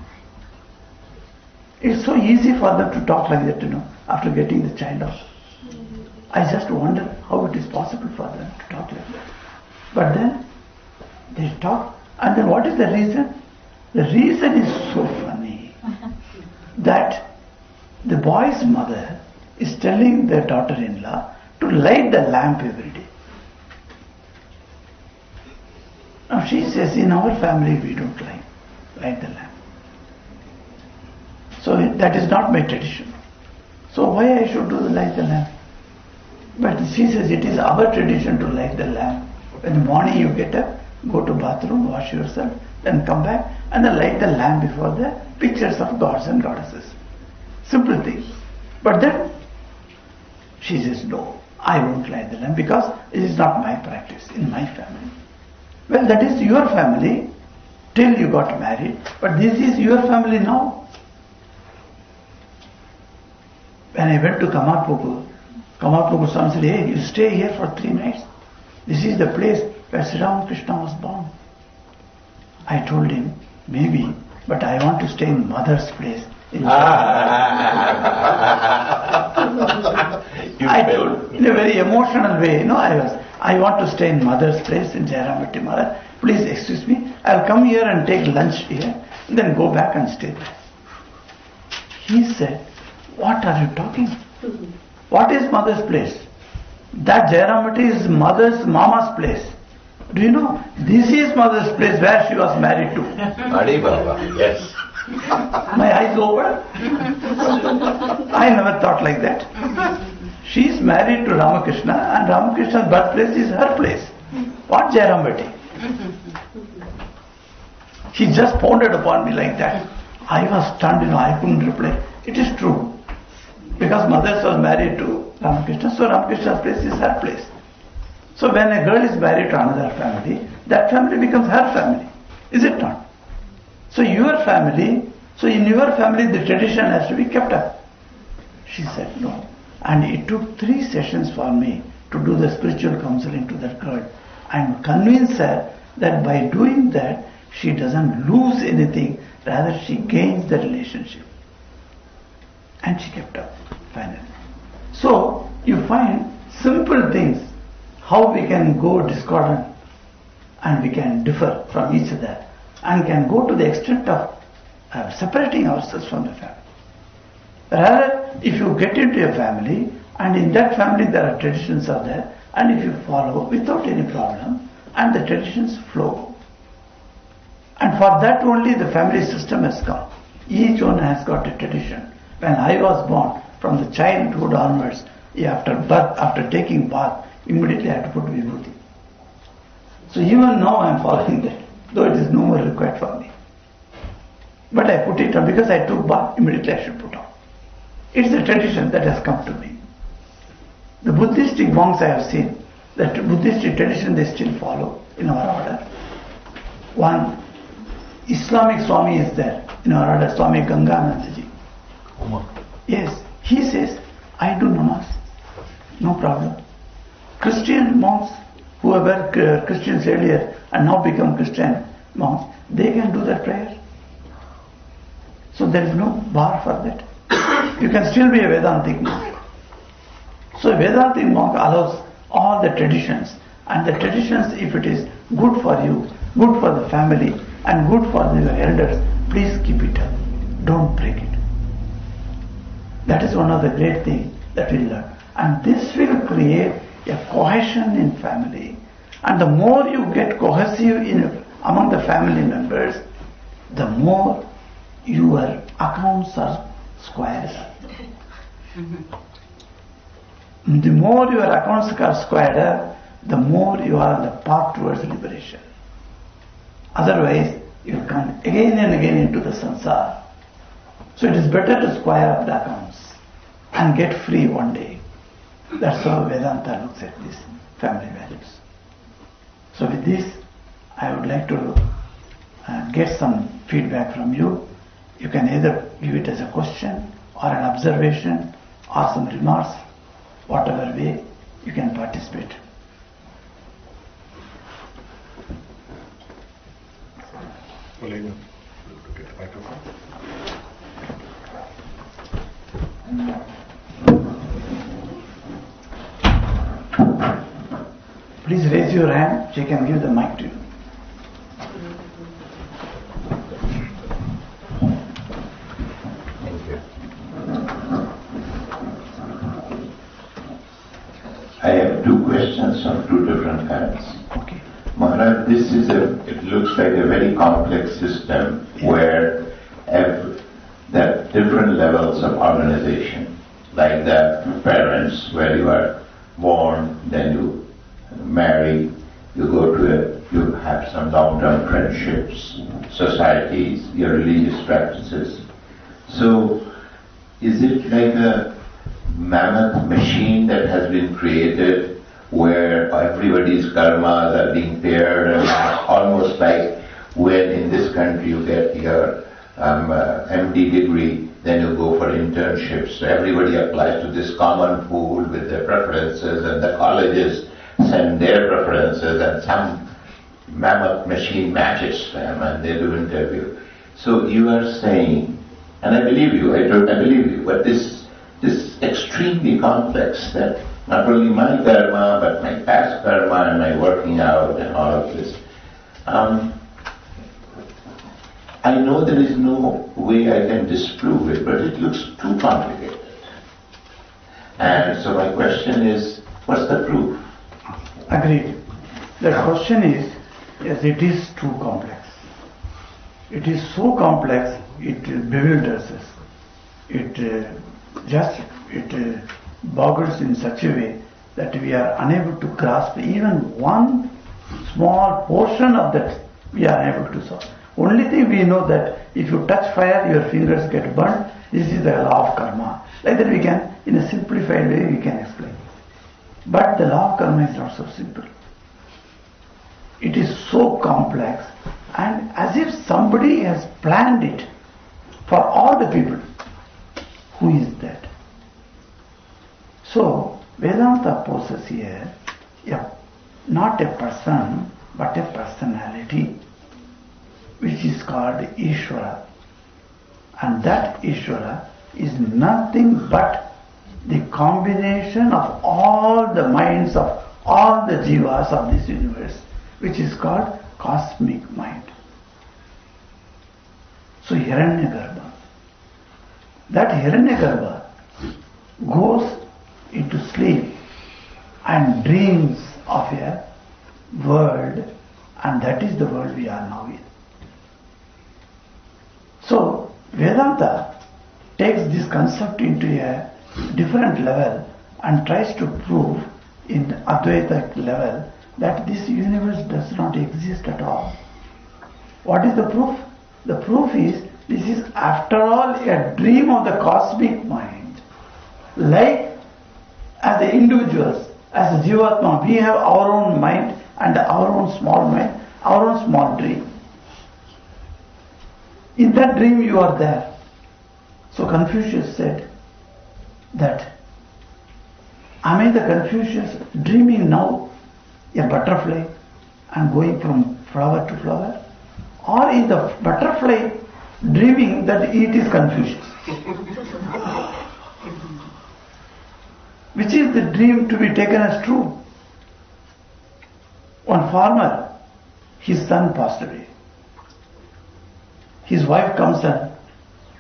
It's so easy for them to talk like that, after getting the child off. I just wonder how it is possible for them to talk like that. But then they talk, and then what is the reason? The reason is so funny that the boy's mother is telling their daughter-in-law to light the lamp every day. Now she says, in our family we don't light the lamp. So that is not my tradition. So why I should light the lamp? But she says it is our tradition to light the lamp. In the morning you get up, go to bathroom, wash yourself, then come back and then light the lamp before the pictures of gods and goddesses. Simple thing. But then she says, no, I won't light the lamp because it is not my practice in my family. Well, that is your family till you got married, but this is your family now. When I went to Kamarpuku Swami said, hey, you stay here for 3 nights. This is the place where Sri Ramakrishna was born. I told him, maybe, but I want to stay in mother's place. I told in a very emotional way, I want to stay in mother's place in Jairamati Maharaj. Please excuse me, I'll come here and take lunch here, and then go back and stay there. He said, what are you talking? What is mother's place? That Jairamati is mama's place. Do you know? This is mother's place where she was married to. Adi Baba, yes. My eyes open. I never thought like that. She is married to Ramakrishna and Ramakrishna's birthplace is her place. What Jairamati? She just pounded upon me like that. I was stunned, I couldn't reply. It is true. Because mother was married to Ramakrishna, so Ramakrishna's place is her place. So when a girl is married to another family, that family becomes her family. Is it not? So your family, so in your family the tradition has to be kept up. She said no. And it took 3 sessions for me to do the spiritual counseling to that girl and convince her that by doing that she doesn't lose anything, rather she gains the relationship. And she kept up finally. So you find simple things, how we can go discordant and we can differ from each other and can go to the extent of separating ourselves from the family. Rather, if you get into a family and in that family there are traditions are there, and if you follow without any problem and the traditions flow. And for that only the family system has come. Each one has got a tradition. When I was born, from the childhood onwards, after birth, after taking bath, immediately I had to put vibhuti. So even now I am following that, though it is no more required for me. But I put it on because I took bath, immediately I should put on. It's a tradition that has come to me. The Buddhistic monks I have seen, that Buddhistic tradition they still follow in our order. One Islamic Swami is there in our order, Swami Ganganandaji. Yes, he says, I do namaz, no problem. Christian monks, who were Christians earlier and now become Christian monks, they can do that prayer. So there is no bar for that. You can still be a Vedantic monk. So a Vedantic monk allows all the traditions, and the traditions, if it is good for you, good for the family, and good for your elders, please keep it up. Don't break it. That is one of the great things that we learn. And this will create a cohesion in family. And the more you get cohesive among the family members, the more your accounts are squared. The more your accounts are squared, the more you are on the path towards liberation. Otherwise, you come again and again into the samsara. So it is better to square up the accounts and get free one day. That's how Vedanta looks at these family values. So with this, I would like to get some feedback from you. You can either give it as a question or an observation or some remarks, whatever way you can participate. Please raise your hand. She can give the mic to you. Thank you. I have two questions of two different kinds. Okay. Maharaj, it looks like a very complex system where there are different levels of organization, like the parents, where you are born, then you marry, you have some long-term friendships, societies, your religious practices. So, is it like a mammoth machine that has been created where everybody's karmas are being paired and almost like when in this country you get your MD degree, then you go for internships. So everybody applies to this common pool with their preferences, and the colleges send their preferences, and some mammoth machine matches them and they do interview. So you are saying, and I believe you, I believe you, but this extremely complex that not only my karma but my past karma and my working out and all of this. I know there is no way I can disprove it, but it looks too complicated. And so my question is, what's the proof? Agreed. The question is, yes, it is too complex. It is so complex, it bewilders us. It boggles in such a way that we are unable to grasp even one small portion of that. We are unable to solve. Only thing we know that if you touch fire, your fingers get burnt. This is the law of karma. Like that we can, in a simplified way, we can explain. But the law of karma is not so simple. It is so complex, and as if somebody has planned it for all the people. Who is that? So, Vedanta poses here, not a person, but a personality, which is called Ishvara. And that Ishvara is nothing but the combination of all the minds of all the jivas of this universe, which is called cosmic mind. So Hiranyagarbha. That Hiranyagarbha goes into sleep and dreams of a world, and that is the world we are now in. So Vedanta takes this concept into a different level and tries to prove in Advaita level that this universe does not exist at all. What is the proof? The proof is, this is after all a dream of the cosmic mind. Like as the individuals, as a Jivatma, we have our own mind and our own small mind, our own small dream. In that dream you are there. So Confucius said that, am I the Confucius dreaming now a butterfly and going from flower to flower? Or is the butterfly dreaming that it is Confucius? Which is the dream to be taken as true? One farmer, his son passed away. His wife comes and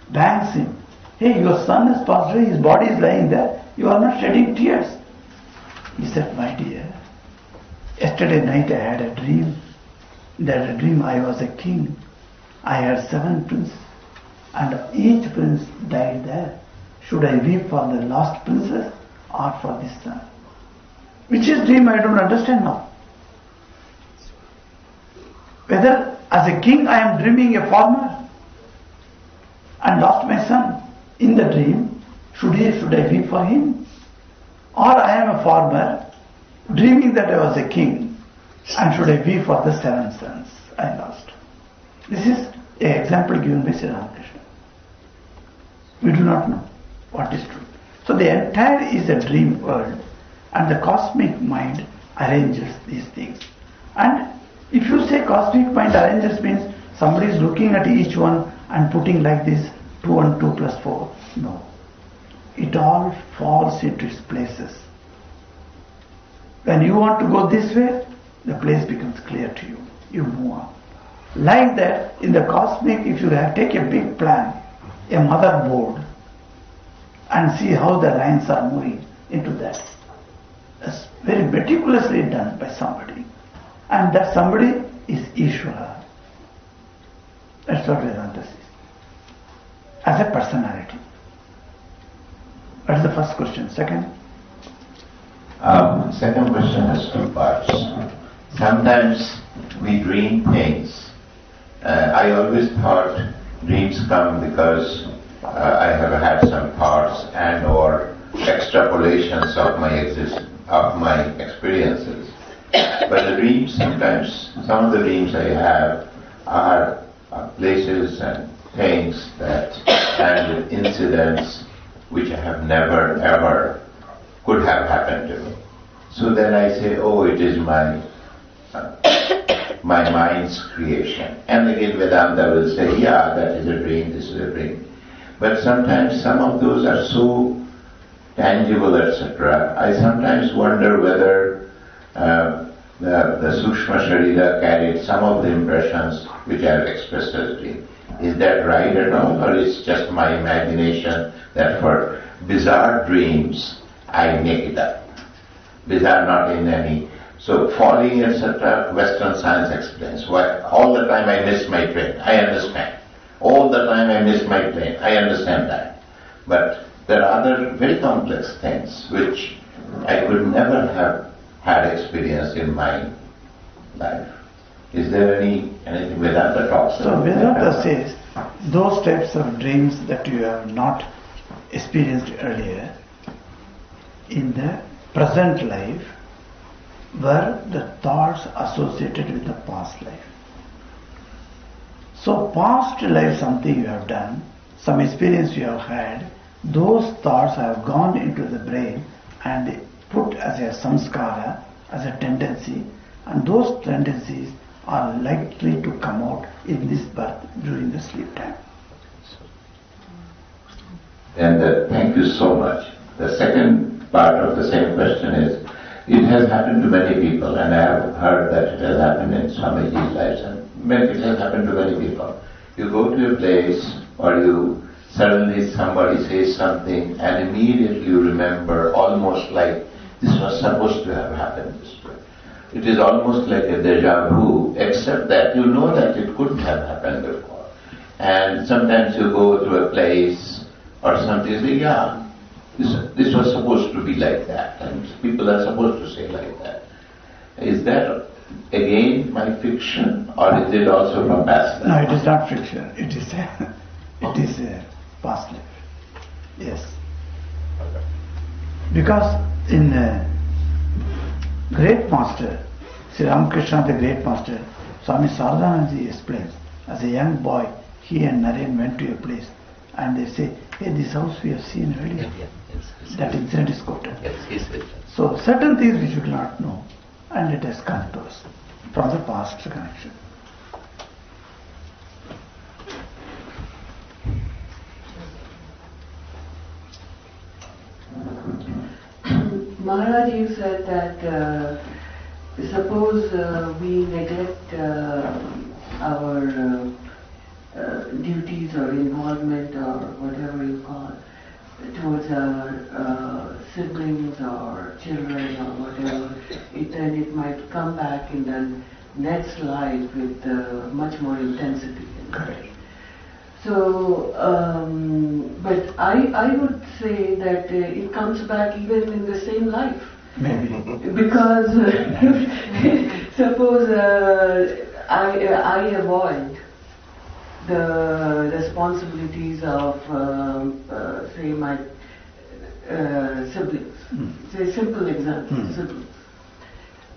bangs him. Hey, your son has passed away, his body is lying there. You are not shedding tears. He said, my dear, yesterday night I had a dream. That a dream I was a king. I had 7 princes, and each prince died there. Should I weep for the lost princess or for this son? Which is dream I don't understand now. Whether as a king I am dreaming a farmer and lost my son. In the dream, should I weep for him? Or I am a farmer dreaming that I was a king, and should I weep for the 7 sons I lost? This is an example given by Sri Ramakrishna. We do not know what is true. So the entire is a dream world, and the cosmic mind arranges these things. And if you say cosmic mind arranges means somebody is looking at each one and putting like this 2 and 2 plus 4. No. It all falls into its places. When you want to go this way, the place becomes clear to you. You move on. Like that, in the cosmic, if you take a big plan, a motherboard, and see how the lines are moving into that. That's very meticulously done by somebody. And that somebody is Ishvara. That's what Vedanta says. As a personality. That's the first question. Second? Second question has two parts. Sometimes we dream things. I always thought dreams come because I have had some thoughts and or extrapolations of my experiences. But the dreams sometimes, some of the dreams I have are places and things and incidents which I have never ever could have happened to me. So then I say, oh, it is my mind's creation. And again Vedanta will say, yeah, that is a dream, this is a dream. But sometimes some of those are so tangible, etc. I sometimes wonder whether the Sukshma Sharira carried some of the impressions which I have expressed as dream. Is that right at all, or is just my imagination that for bizarre dreams I make it up? Bizarre not in any. So falling, etc., Western science explains. Why all the time I miss my train, I understand. All the time I miss my plane, I understand that. But there are other very complex things which I could never have had experience in my life. Is there anything Vedanta talks So about? Vedanta says those types of dreams that you have not experienced earlier in the present life were the thoughts associated with the past life. So past life, something you have done, some experience you have had, those thoughts have gone into the brain and put as a samskara, as a tendency, and those tendencies are likely to come out in this birth during the sleep time. And thank you so much. The second part of the same question is, it has happened to many people, and I have heard that it has happened in Swamiji's lives, and it has happened to many people. You go to a place, or you suddenly somebody says something, and immediately you remember, almost like this was supposed to have happened this way. It is almost like a deja vu, except that you know that it couldn't have happened before. And sometimes you go to a place or something, you say, yeah, this was supposed to be like that, and people are supposed to say like that. Is that again my fiction, or is it also from past life? No, it is not fiction. It is a past life. Yes. Because in Great Master, Sri Ramakrishna, the Great Master, Swami Sardhananji explains, as a young boy, he and Naren went to a place and they say, hey, this house we have seen earlier. Yes. That incident is quoted. Yes, he said. So certain things we should not know, and it has come to us from the past connection. Maharaj, you said that suppose we neglect our duties or involvement or whatever you call it, towards our siblings or children or whatever, then it might come back in the next life with much more intensity. Correct. So, but I would say that it comes back even in the same life. Maybe. Because suppose I avoid the responsibilities of, say, my siblings. Say, simple example, siblings.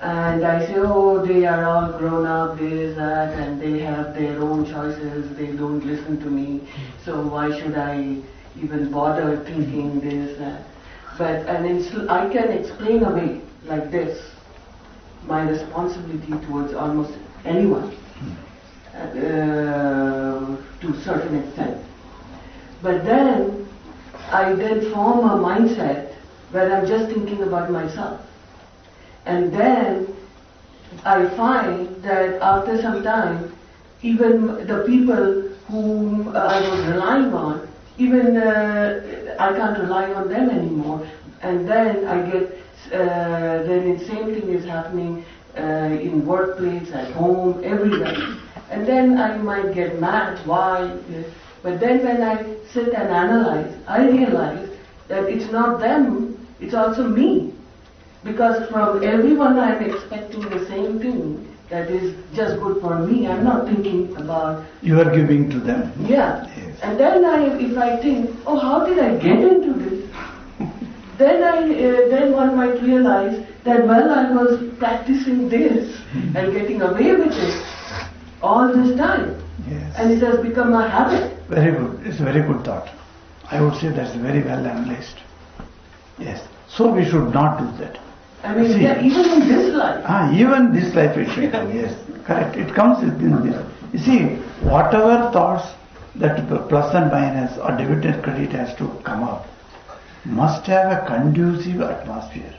And I say, oh, they are all grown up, this, that, and they have their own choices, they don't listen to me, so why should I even bother thinking this, that. But, I can explain away like this my responsibility towards almost anyone to a certain extent. But then, I then form a mindset where I'm just thinking about myself. And then I find that after some time, even the people whom I was relying on, even I can't rely on them anymore. And then I get, then the same thing is happening in workplace, at home, everywhere. And then I might get mad, why? But then when I sit and analyze, I realize that it's not them, it's also me. Because from everyone I'm expecting the same thing that is just good for me. I'm not thinking about... You are giving to them. Yeah. Yes. And then if I think, oh, how did I get into this? then one might realize that, well, I was practicing this and getting away with it all this time. Yes. And it has become a habit. Very good. It's a very good thought. I would say that's very well analyzed. Yes. So we should not do that. I mean, See, yeah, even in this life. Even this life it should come, yes. Correct. It comes within this. You see, whatever thoughts that plus and minus or debit and credit has to come up must have a conducive atmosphere.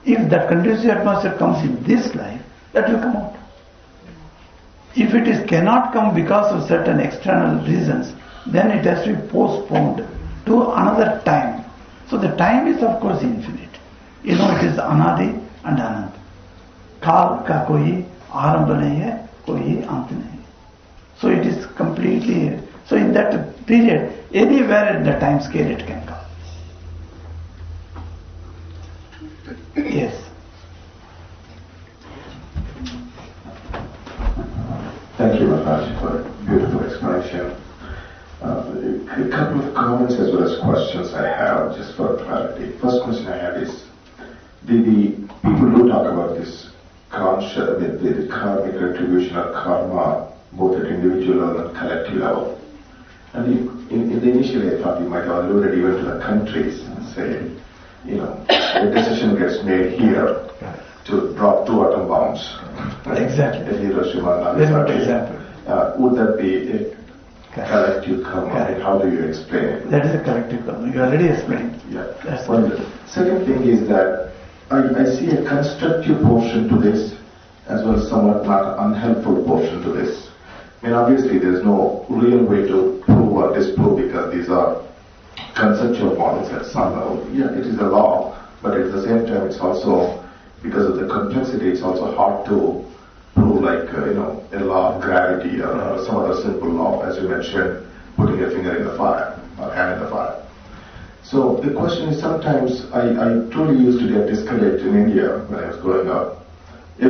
If that conducive atmosphere comes in this life, that will come out. If it cannot come because of certain external reasons, then it has to be postponed to another time. So the time is of course infinite. You know, it is Anadi and Anand. Kal ka koi arambha nahi hai, koi ant nahi hai. So it is completely, so in that period, anywhere in the time scale it can come. Yes. Thank you, Maharaj, for a beautiful explanation. A couple of comments as well as questions I have, just for clarity. First question I have is, the people who talk about this the karmic retribution or karma, both at individual and collective level. And in the initially I thought you might have alluded even to the countries and say, you know, a decision gets made here to drop 2 atom bombs. Exactly. At Hiroshima and Very good Nagasaki. example. Would that be a collective karma? Correct. How do you explain it? That is a collective karma. You already explained. Yeah. That's Well, good. the second thing is that I see a constructive portion to this as well as somewhat not unhelpful portion to this. I mean, obviously there is no real way to prove or disprove because these are conceptual models at some level. Yeah, it is a law, but at the same time it's also, because of the complexity, it's also hard to prove, like, a law of gravity or some other simple law, as you mentioned, putting a finger in the fire or hand in the fire. So the question is, sometimes I truly used to get discouraged in India when I was growing up. A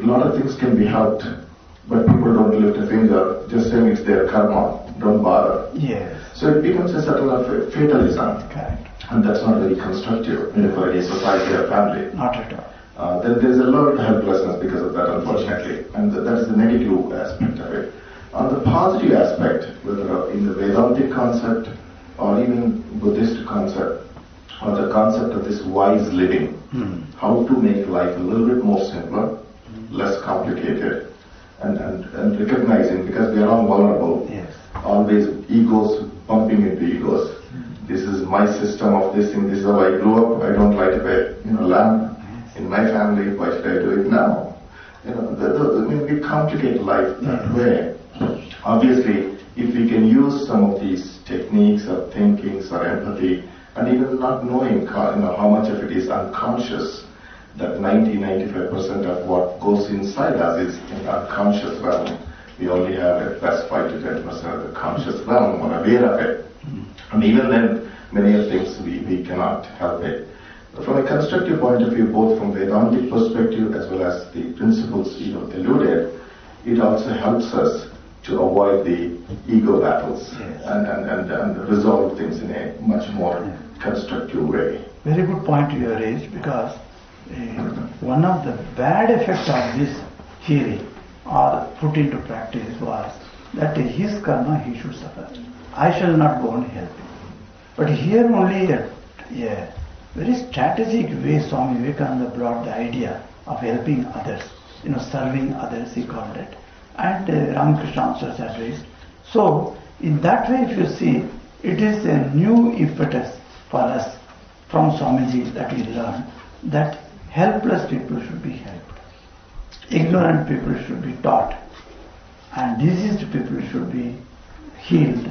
lot of things can be helped, but people don't lift a finger, just saying it's their karma, don't bother. Yes. So it becomes a sort of fatalism. Correct. And that's not very constructive for any society or family. Not at all. Then there's a lot of helplessness because of that, unfortunately. And that is the negative aspect of it. On the positive aspect, whether in the Vedantic concept or even Buddhist concept, or the concept of this wise living, how to make life a little bit more simpler, less complicated, and recognizing, because we are all vulnerable, Yes. always egos bumping into egos. This is my system of this thing, this is how I grew up, I don't light a lamp in my family, why should I do it now? We complicate life that way. Obviously, if we can use some of these techniques or thinkings or empathy, and even not knowing how much of it is unconscious, that 90-95% of what goes inside us is in unconscious realm. We only have at best 5 to 10% of the conscious realm or aware of it. And even then, many of things we cannot help it. But from a constructive point of view, both from Vedantic perspective as well as the principles alluded, it also helps us to avoid the ego battles and resolve things in a much more constructive way. Very good point you have raised, because one of the bad effects of this theory or put into practice was that his karma he should suffer. I shall not go and help him. But here only a very strategic way Swami Vivekananda brought the idea of helping others, serving others, he called it. And Ramakrishna also has raised. So, in that way, if you see, it is a new impetus for us from Swamiji that we learn that helpless people should be helped. ignorant people should be taught and diseased people should be healed.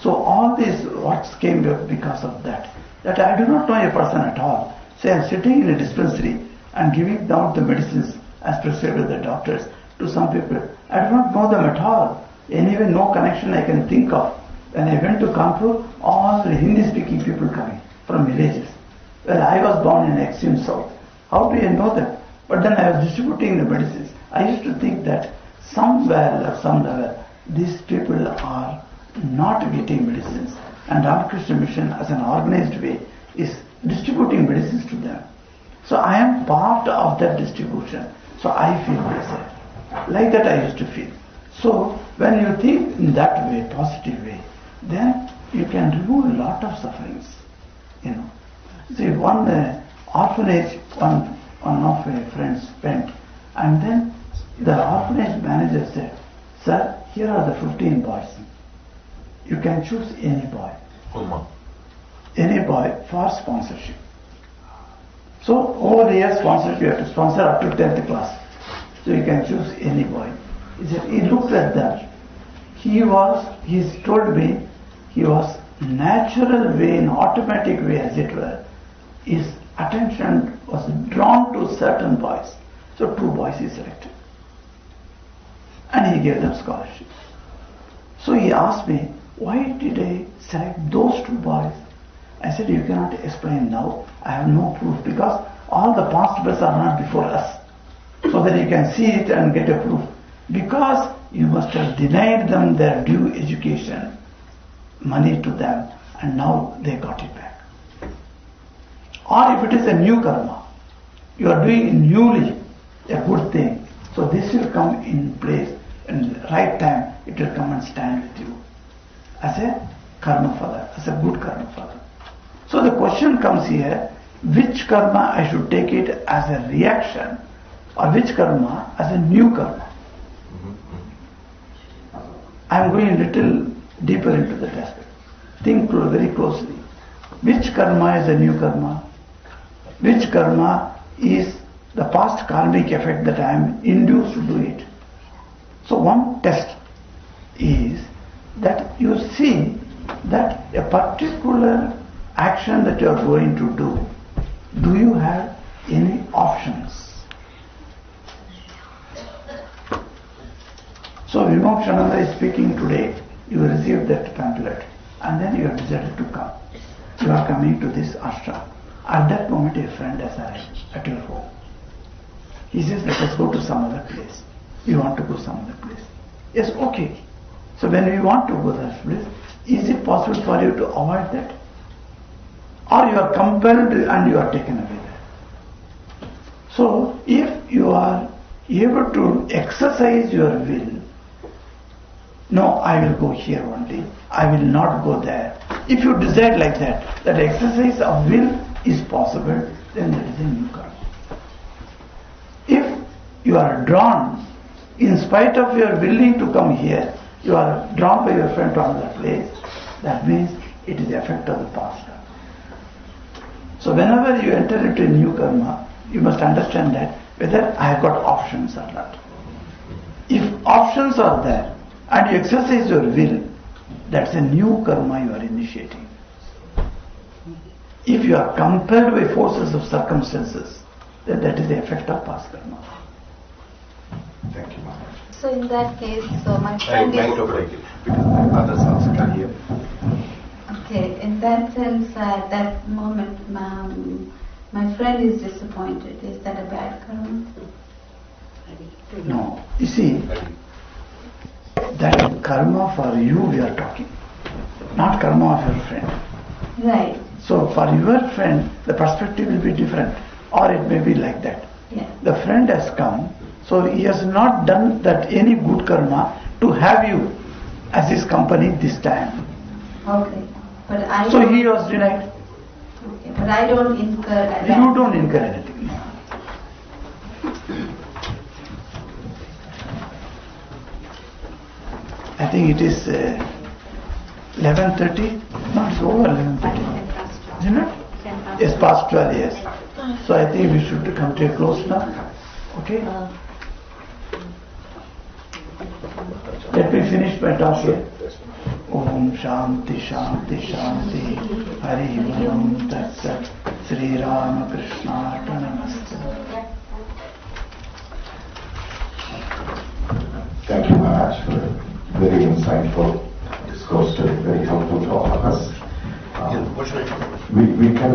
So all this, what came up because of that I do not know a person at all. Say I am sitting in a dispensary and giving out the medicines as prescribed by the doctors to some people. I do not know them at all. Anyway, no connection I can think of. When I went to Kanpur, all the Hindi-speaking people coming from villages. Well, I was born in extreme south. How do I know that? But then I was distributing the medicines. I used to think that somewhere or somewhere these people are not getting medicines. And Ramakrishna Mission as an organized way is distributing medicines to them. So I am part of that distribution. So I feel blessed. Like that I used to feel. So when you think in that way, positive way, then you can remove a lot of sufferings. See, one orphanage, one of my friends went, and then the orphanage manager said, "Sir, here are the 15 boys. You can choose any boy. Any boy for sponsorship." So over the years, sponsorship, you have to sponsor up to 10th class. So you can choose any boy. He said, he looked at that. He told me, he was natural way, in automatic way as it were, his attention was drawn to certain boys. So 2 boys he selected. And he gave them scholarships. So he asked me, why did I select those 2 boys? I said, you cannot explain now. I have no proof because all the past births are not before us. So that you can see it and get a proof. Because you must have denied them their due education, money to them, and now they got it back. Or if it is a new karma, you are doing newly a good thing, so this will come in place, in the right time it will come and stand with you as a karma father, as a good karma father. So the question comes here, which karma I should take it as a reaction or which karma as a new karma? I am going a little deeper into that aspect. Think very closely. Which karma is a new karma? Which karma is the past karmic effect that I am induced to do it? So one test is that you see that a particular action that you are going to do you have any options? So Vimokshananda is speaking today, you received that pamphlet and then you have decided to come. You are coming to this ashrama. At that moment a friend has arrived at your home. He says, let us go to some other place. You want to go some other place? Yes, okay. So when we want to go to that place, is it possible for you to avoid that? Or you are compelled and you are taken away there. So if you are able to exercise your will, no, I will go here only, I will not go there. If you decide like that, that exercise of will is possible, then there is a new karma. If you are drawn, in spite of your willing to come here, you are drawn by your friend to another place, that means it is the effect of the past karma. So whenever you enter into a new karma, you must understand that whether I have got options or not. If options are there, and you exercise your will, that's a new karma you are initiating. If you are compelled by forces of circumstances, then that is the effect of past karma. Thank you, Maharaj. So in that case, my friend is... Others also can hear. Okay, in that sense, at that moment, my friend is disappointed. Is that a bad karma? No. You see, that karma for you we are talking, not karma of your friend. Right. So for your friend, the perspective will be different, or it may be like that. Yeah. The friend has come, so he has not done that any good karma to have you as his company this time. Okay. But I So don't, he was denied. okay, but I don't incur You don't incur anything. I think it is 11:30. No, it's over 11:30. Isn't it? Yes, past 12 years. So I think we should come to a close now. Okay? Let me finish by talking. Om Shanti Shanti Shanti Hari Om Tat Sat Sri Ramakrishna Namaste. Thank you, Maharaj, for a very insightful discourse, very helpful to all of us. We can